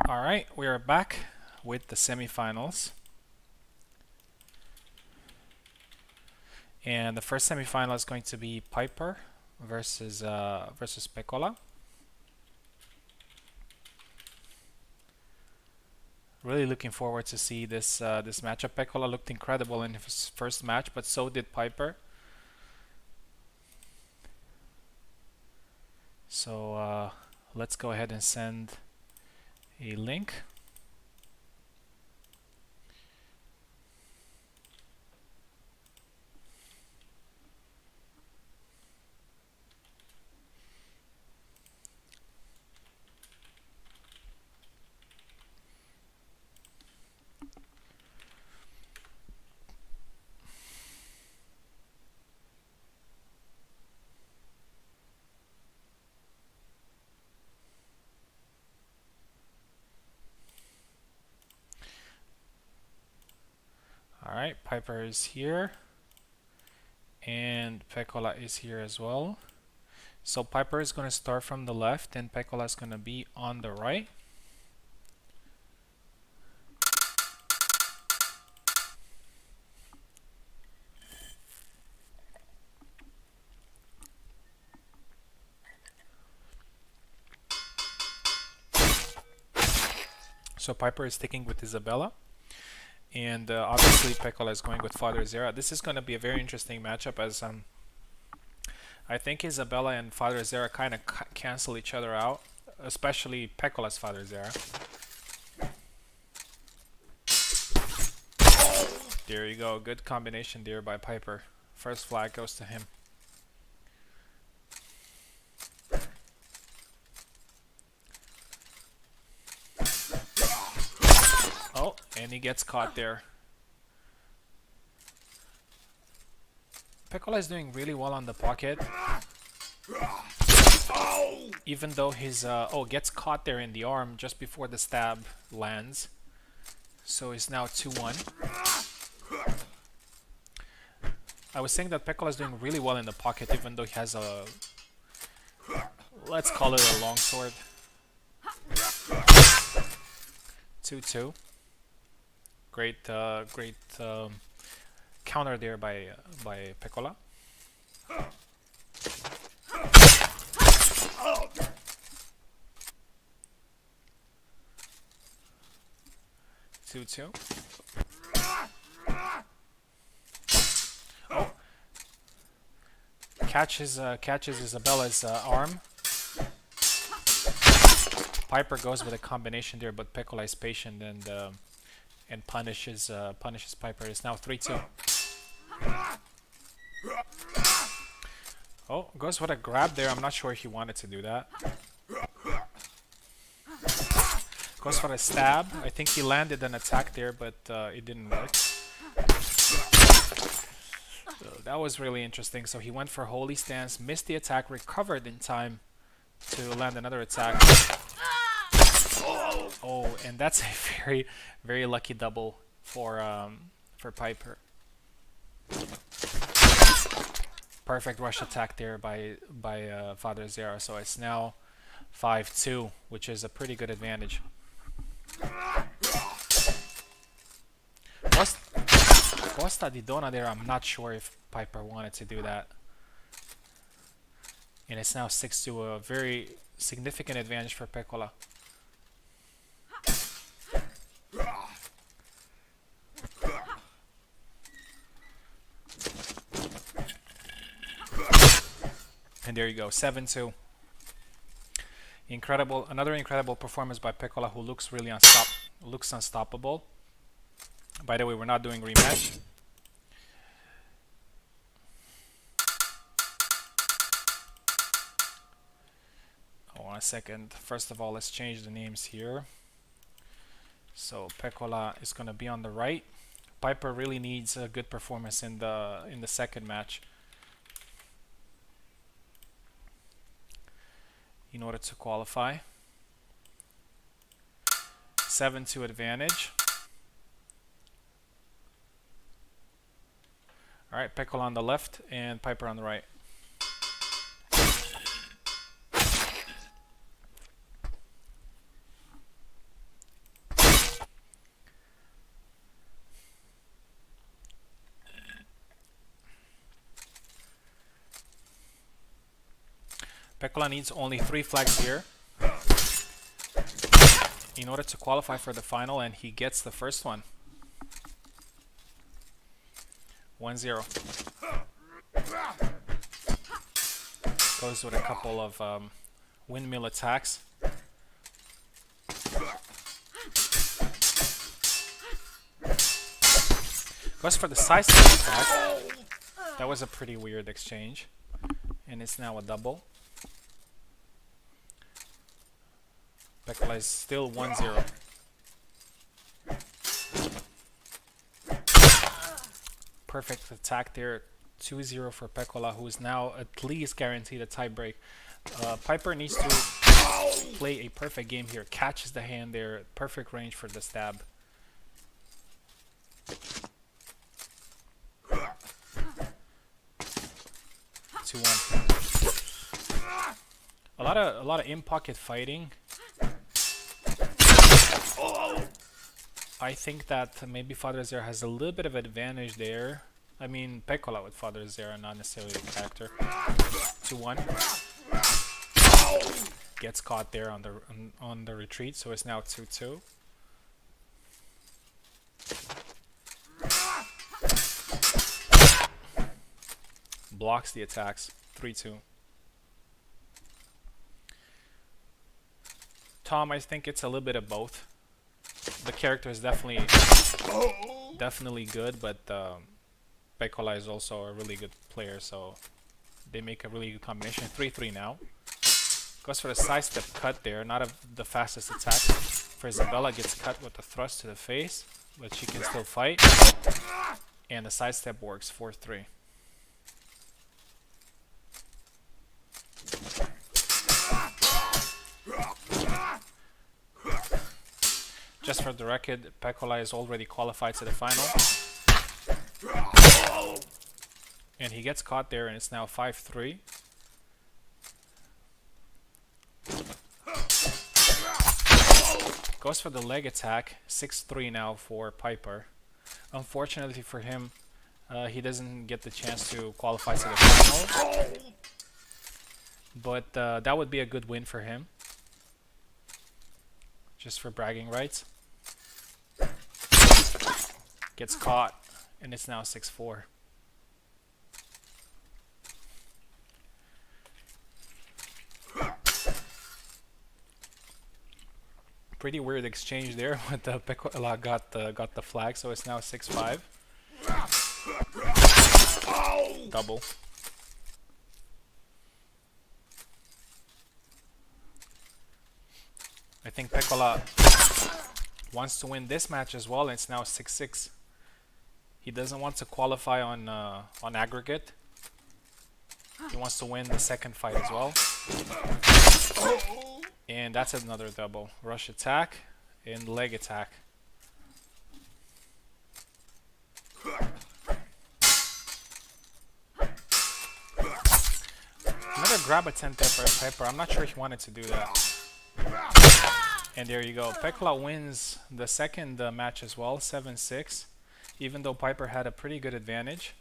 All right, we are back with the semifinals. And the first semifinal is going to be Piper versus Pecola. Really looking forward to see this matchup. Pecola looked incredible in his first match, but so did Piper. So let's go ahead and send a link. All right, Piper is here, and Pecola is here as well. So Piper is going to start from the left, and Pecola is going to be on the right. So Piper is sticking with Isabella, and obviously Pecola is going with Father Zera. This is going to be a very interesting matchup, as I think Isabella and Father Zera kind of cancel each other out, especially Pecola's Father Zera. There you go. Good combination there by Piper. First flag goes to him. Oh, and he gets caught there. Piccola is doing really well on the pocket. Even though his gets caught there in the arm just before the stab lands. So he's now 2-1. I was saying that Piccola is doing really well in the pocket, even though he has a, let's call it a longsword. 2-2. Great counter there by Piccola. Two. Oh, catches Isabella's arm. Piper goes with a combination there, but Piccola is patient and punishes Piper. It's now 3-2. Oh, goes with a grab there. I'm not sure if he wanted to do that. Goes for a stab. I think he landed an attack there, but it didn't work. So that was really interesting. So he went for Holy Stance, missed the attack, recovered in time to land another attack. Oh, and that's a very, very lucky double for Piper. Perfect rush attack there by Father Zera. So it's now 5-2, which is a pretty good advantage. Costa di Donna there, I'm not sure if Piper wanted to do that. And it's now 6-2, a very significant advantage for Piccola. And there you go, 7-2. Another incredible performance by Piccola, who looks really unstoppable. By the way, we're not doing rematch. Hold on a second. First of all, let's change the names here. So Piccola is going to be on the right. Piper really needs a good performance in the second match in order to qualify. 7-2 advantage. Alright, Piccola on the left and Piper on the right. Piccola needs only 3 flags here in order to qualify for the final, and he gets the first one. 1-0. Goes with a couple of windmill attacks. Goes for the side step attack. That was a pretty weird exchange. And it's now a double. Piccola is still 1-0. Perfect attack there. 2-0 for Piccola, who is now at least guaranteed a tie break. Piper needs to play a perfect game here. Catches the hand there. Perfect range for the stab. A lot of in-pocket fighting. I think that maybe Father Zera has a little bit of advantage there. I mean, Piccola with Father Zera, not necessarily the character. 2-1. Gets caught there on the retreat, so it's now 2-2. Blocks the attacks. 3-2. Tom, I think it's a little bit of both. the character is definitely good, but Pekola is also a really good player, so they make a really good combination. 3-3 now. Goes for the sidestep cut there, not the fastest attack. For Isabella, gets cut with a thrust to the face, but she can still fight. And the sidestep works, 4-3. Just for the record, Pekola is already qualified to the final. And he gets caught there, and it's now 5-3. Goes for the leg attack, 6-3 now for Piper. Unfortunately for him, he doesn't get the chance to qualify to the final. But that would be a good win for him. Just for bragging rights. Gets caught, and it's now 6-4. Pretty weird exchange there, but the Pekola got the flag, so it's now 6-5. Double. I think Pekola wants to win this match as well, and it's now 6-6. He doesn't want to qualify on aggregate. He wants to win the second fight as well. And that's another double. Rush attack and leg attack. Another grab attempt there for Piper. I'm not sure he wanted to do that. And there you go. Pekola wins the second match as well, 7-6. Even though Piper had a pretty good advantage.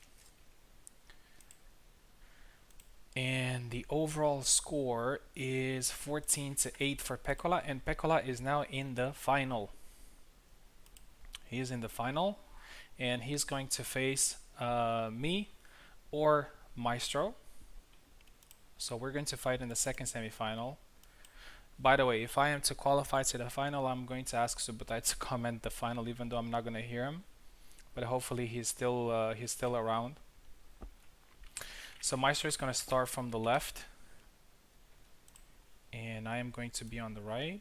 And the overall score is 14-8 for Pekola, and Pekola is now in the final. He is in the final, and he's going to face me or Maestro. So we're going to fight in the second semifinal. By the way, if I am to qualify to the final, I'm going to ask Subotai to comment the final, even though I'm not going to hear him. But hopefully he's still around. So Maestro is going to start from the left, and I am going to be on the right.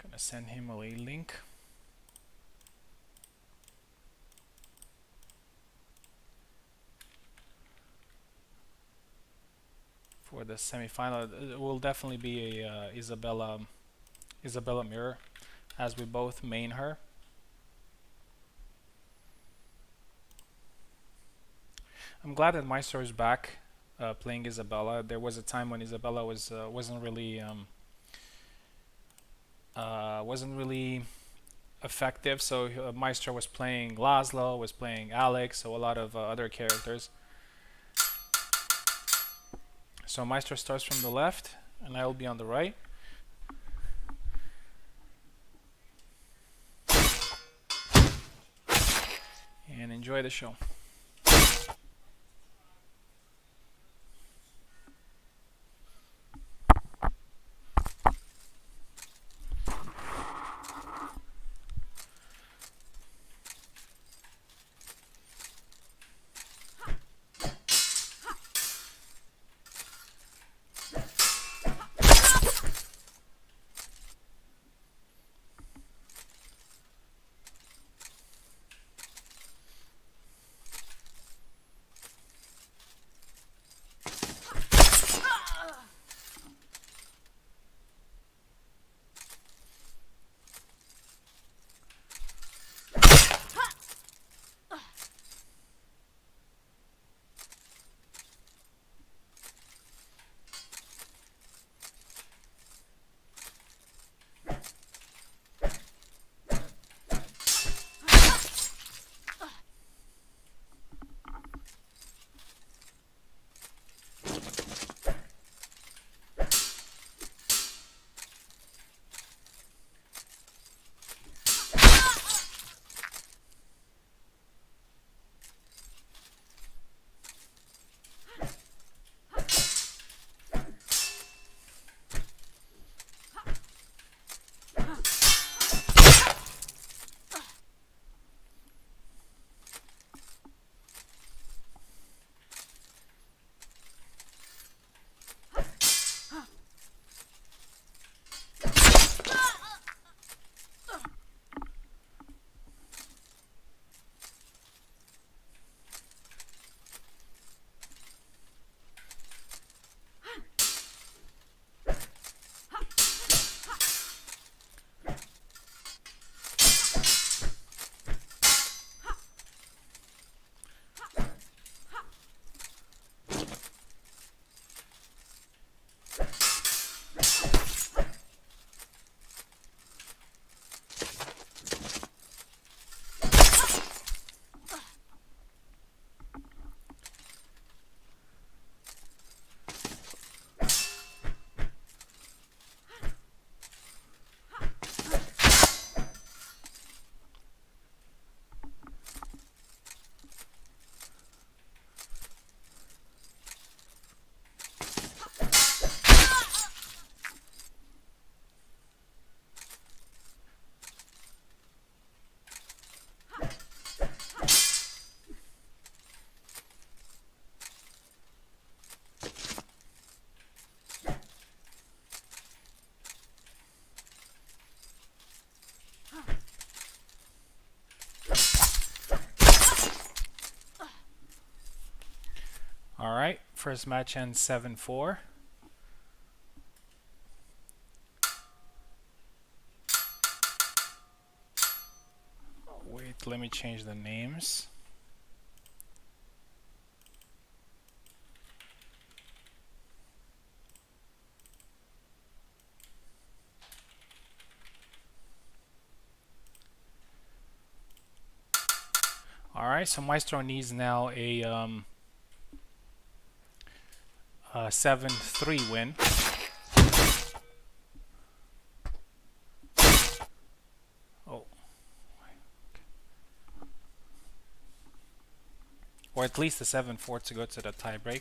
Gonna send him a link. For the semi-final, it will definitely be a Isabella mirror, as we both main her. I'm glad that Maestro is back playing Isabella. There was a time when Isabella wasn't really effective, so Maestro was playing Laszlo, was playing Alex, so a lot of other characters. So Maestro starts from the left, and I will be on the right. And enjoy the show. All right, first match ends 7-4. Wait, let me change the names. All right, so Maestro needs now a 7-3 win. Oh, or at least a 7-4 to go to the tiebreak.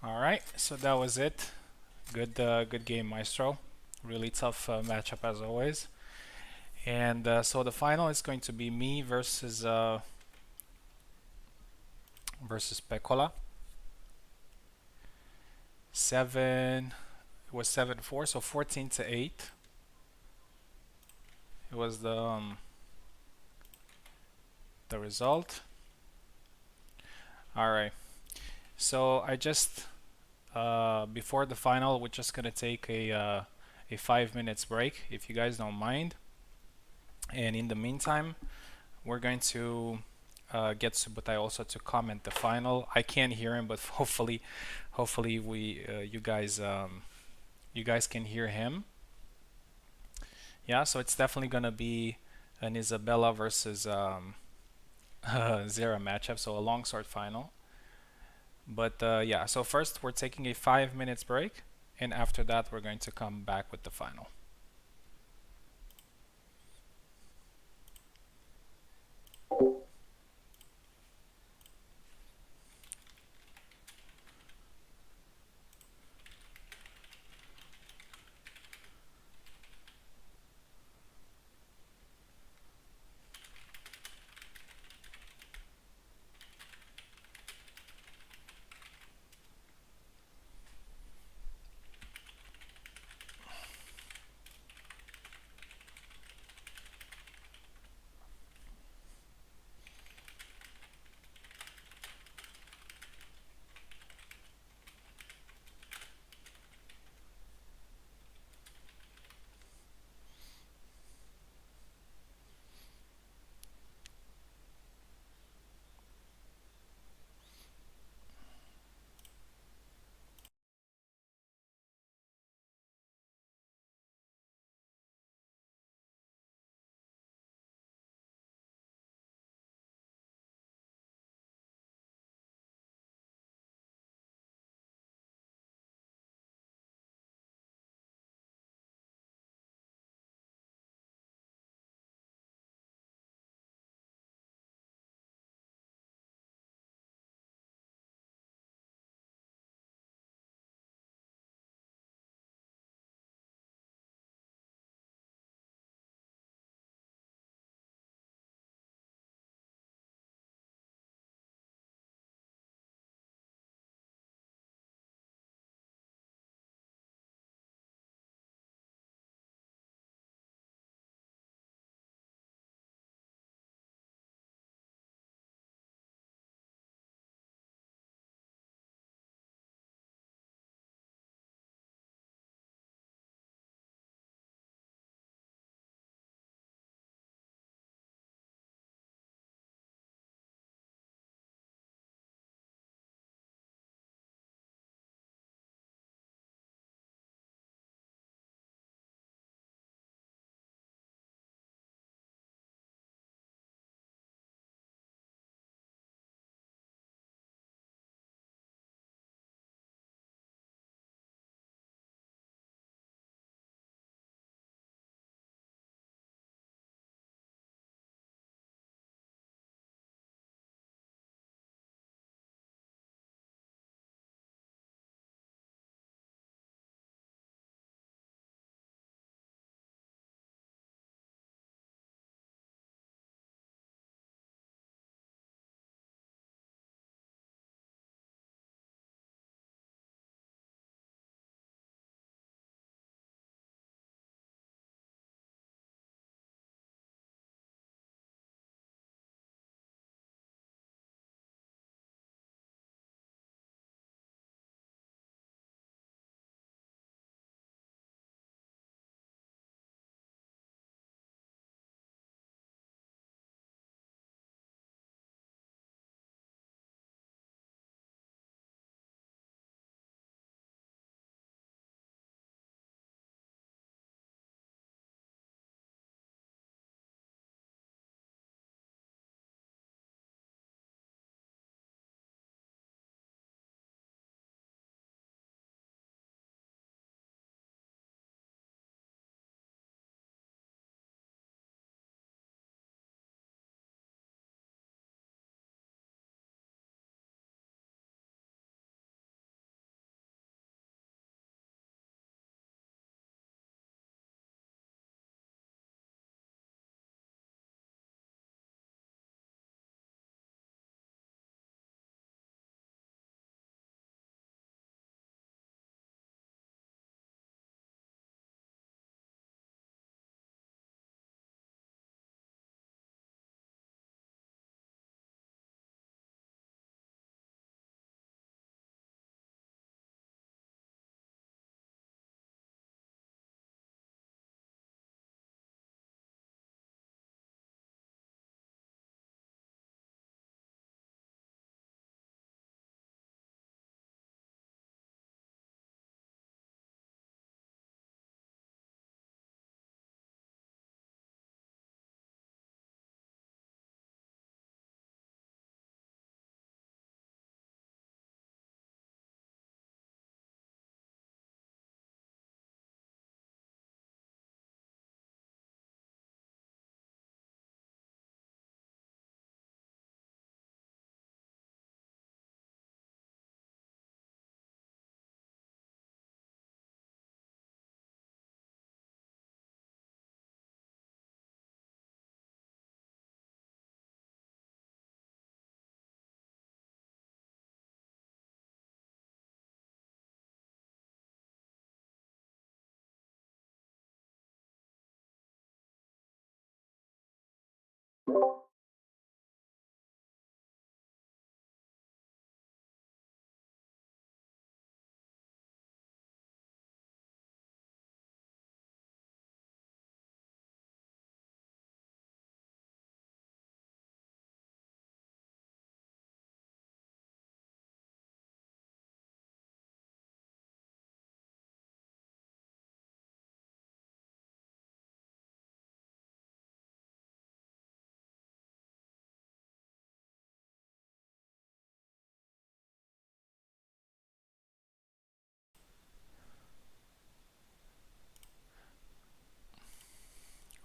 All right, so that was it. Good game, Maestro. Really tough matchup as always. And so the final is going to be me versus Pecola. 7 It was 7-4, so 14-8. It was the result. All right. So I just before the final, we're just gonna take a 5 minutes break, if you guys don't mind. And in the meantime, we're going to get Subotai also to comment the final. I can't hear him, but hopefully you guys can hear him. Yeah, so it's definitely gonna be an Isabella versus Zera matchup, so a longsword final. But yeah, so first we're taking a 5 minutes break, and after that we're going to come back with the final.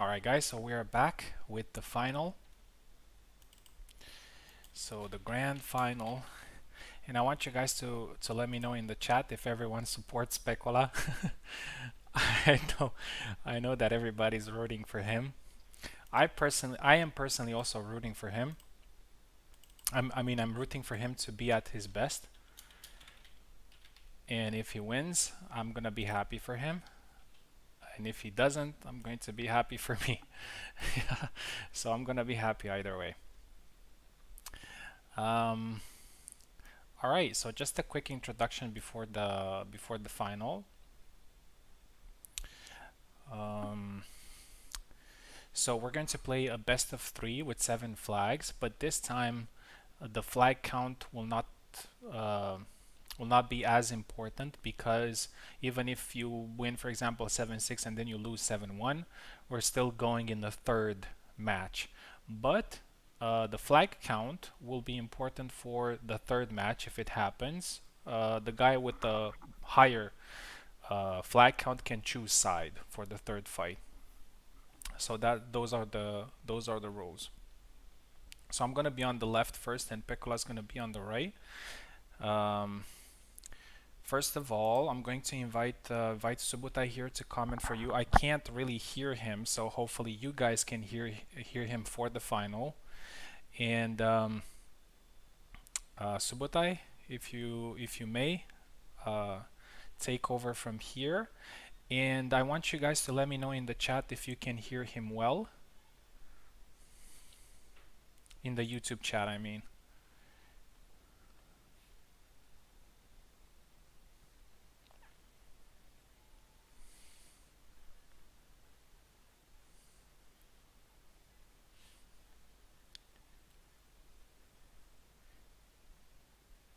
Alright guys, so we are back with the final. So the grand final. And I want you guys to let me know in the chat if everyone supports Pecola. I know that everybody's rooting for him. I am personally also rooting for him. I'm rooting for him to be at his best. And if he wins, I'm gonna be happy for him. And if he doesn't, I'm going to be happy for me. So I'm gonna be happy either way. All right, so just a quick introduction before the final. So we're going to play a best of 3 with 7 flags, but this time the flag count uh, will not be as important, because even if you win, for example, 7-6 and then you lose 7-1, we're still going in the third match. But the flag count will be important for the third match if it happens. The guy with the higher flag count can choose side for the third fight. So those are the rules. So I'm gonna be on the left first, and Pecola's gonna be on the right. First of all, I'm going to invite Subutai here to comment for you. I can't really hear him, so hopefully you guys can hear him for the final. And Subutai, if you may, take over from here. And I want you guys to let me know in the chat if you can hear him well. In the YouTube chat, I mean.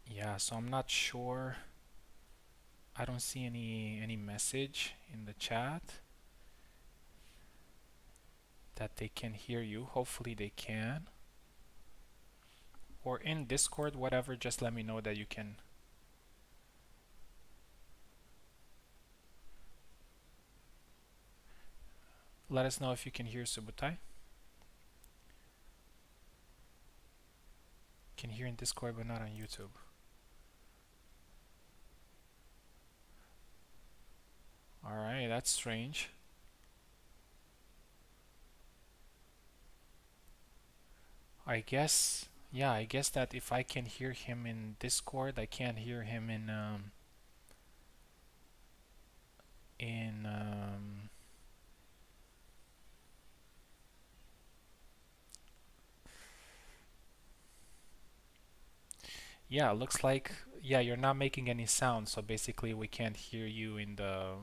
Yeah, so I'm not sure. I don't see any message in the chat that they can hear you. Hopefully they can. Or in Discord, whatever, just let me know that you can. Let us know if you can hear Subutai. Can hear in Discord but not on YouTube. Alright, that's strange. I guess, yeah, I guess that if I can hear him in Discord, I can't hear him in yeah, looks like, yeah, you're not making any sound, so basically we can't hear you in the.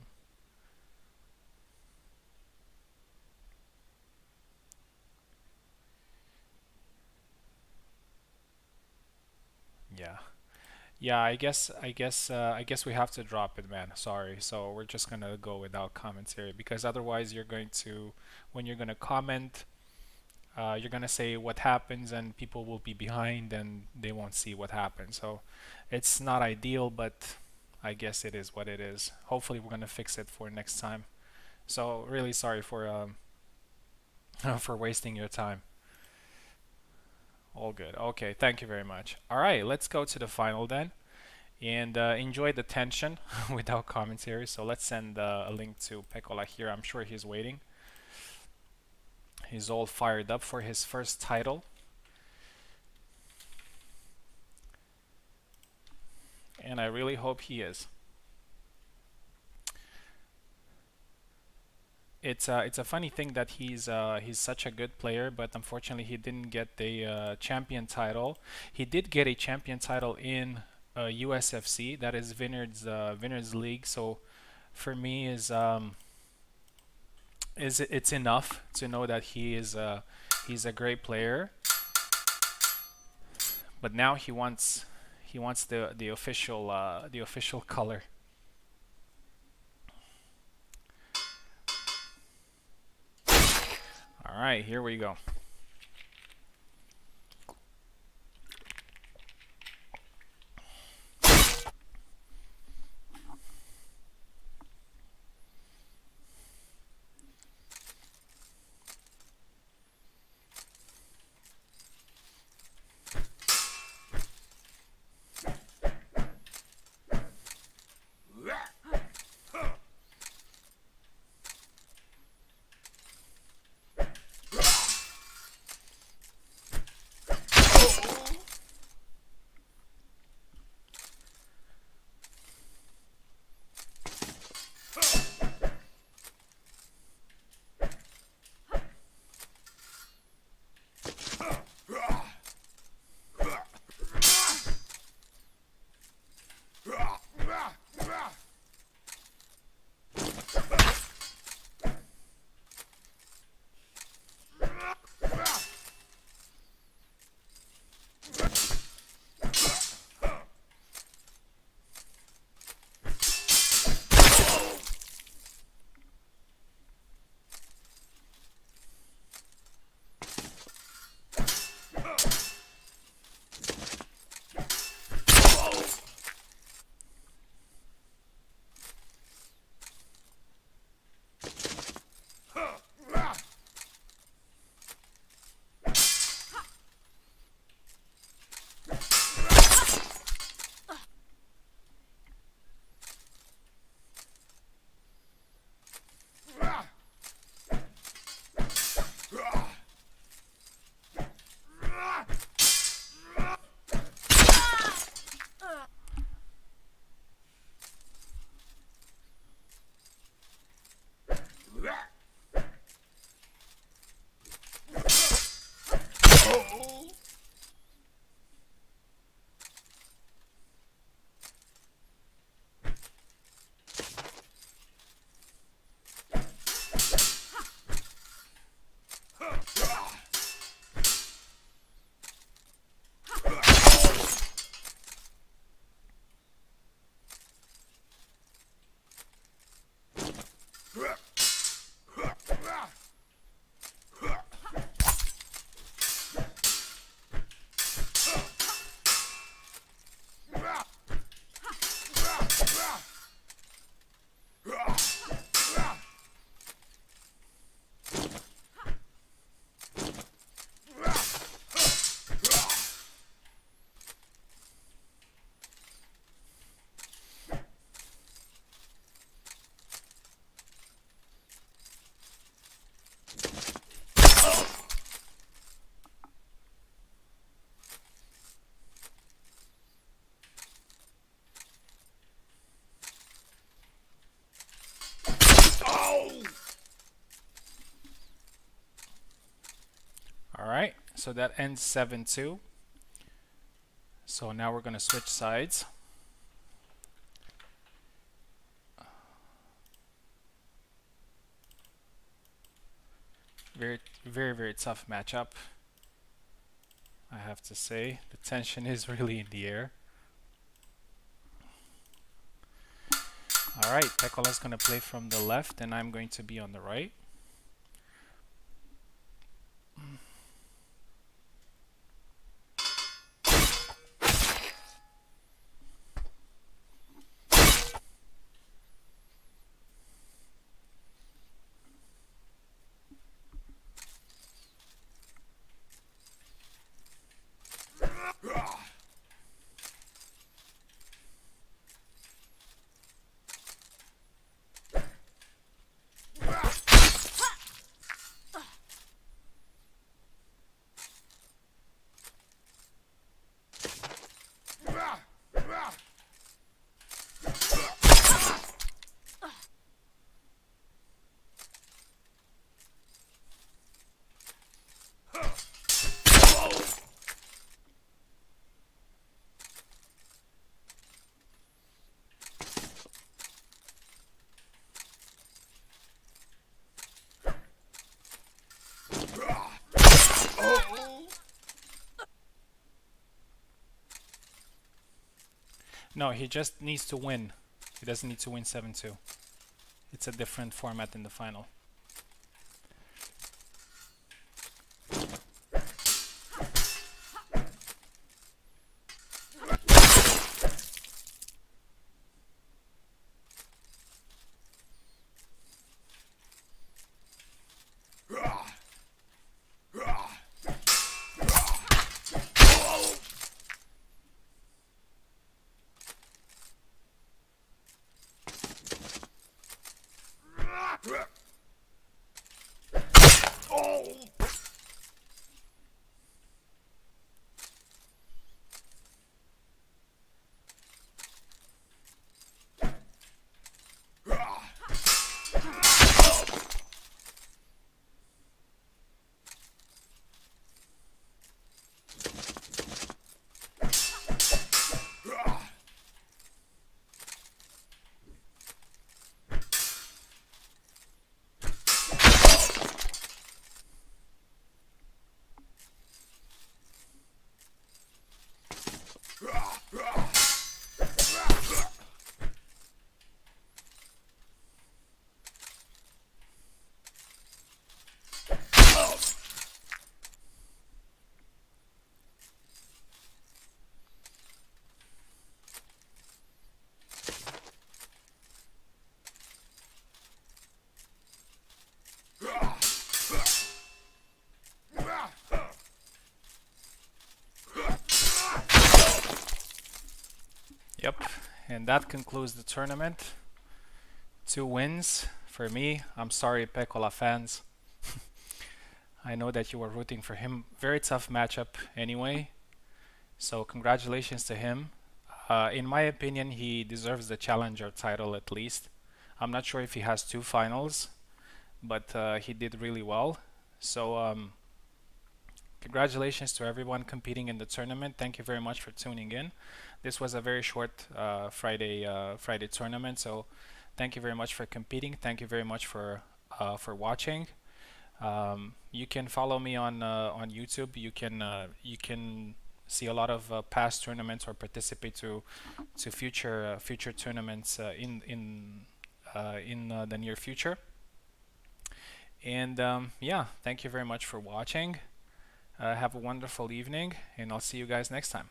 Yeah. Yeah, I guess we have to drop it, man. Sorry. So we're just gonna go without commentary, because otherwise you're going to, when you're gonna comment, you're gonna say what happens and people will be behind and they won't see what happens. So it's not ideal, but I guess it is what it is. Hopefully we're gonna fix it for next time. So really sorry for for wasting your time. All good. Okay, thank you very much. All right, let's go to the final then. And enjoy the tension without commentary. So let's send a link to Pecola here. I'm sure he's waiting. He's all fired up for his first title. And I really hope he is. It's a funny thing that he's such a good player, but unfortunately he didn't get the champion title. He did get a champion title in USFC, that is Vineyards League. So for me is it's enough to know that he's a great player. But now he wants the official color. All right, here we go. Alright, so that ends 7-2. So now we're going to switch sides. Very tough matchup, I have to say. The tension is really in the air. Alright, Pekola's going to play from the left and I'm going to be on the right. No, he just needs to win. He doesn't need to win 7-2. It's a different format in the final. Yep, and that concludes the tournament. 2 wins for me. I'm sorry, Pekola fans. I know that you were rooting for him. Very tough matchup anyway. So congratulations to him. In my opinion, he deserves the challenger title at least. I'm not sure if he has 2 finals, but he did really well. So Congratulations to everyone competing in the tournament. Thank you very much for tuning in. This was a very short Friday tournament, so thank you very much for competing. Thank you very much for watching. You can follow me on YouTube. You can see a lot of past tournaments or participate to future tournaments in the near future. And yeah, thank you very much for watching. Have a wonderful evening, and I'll see you guys next time.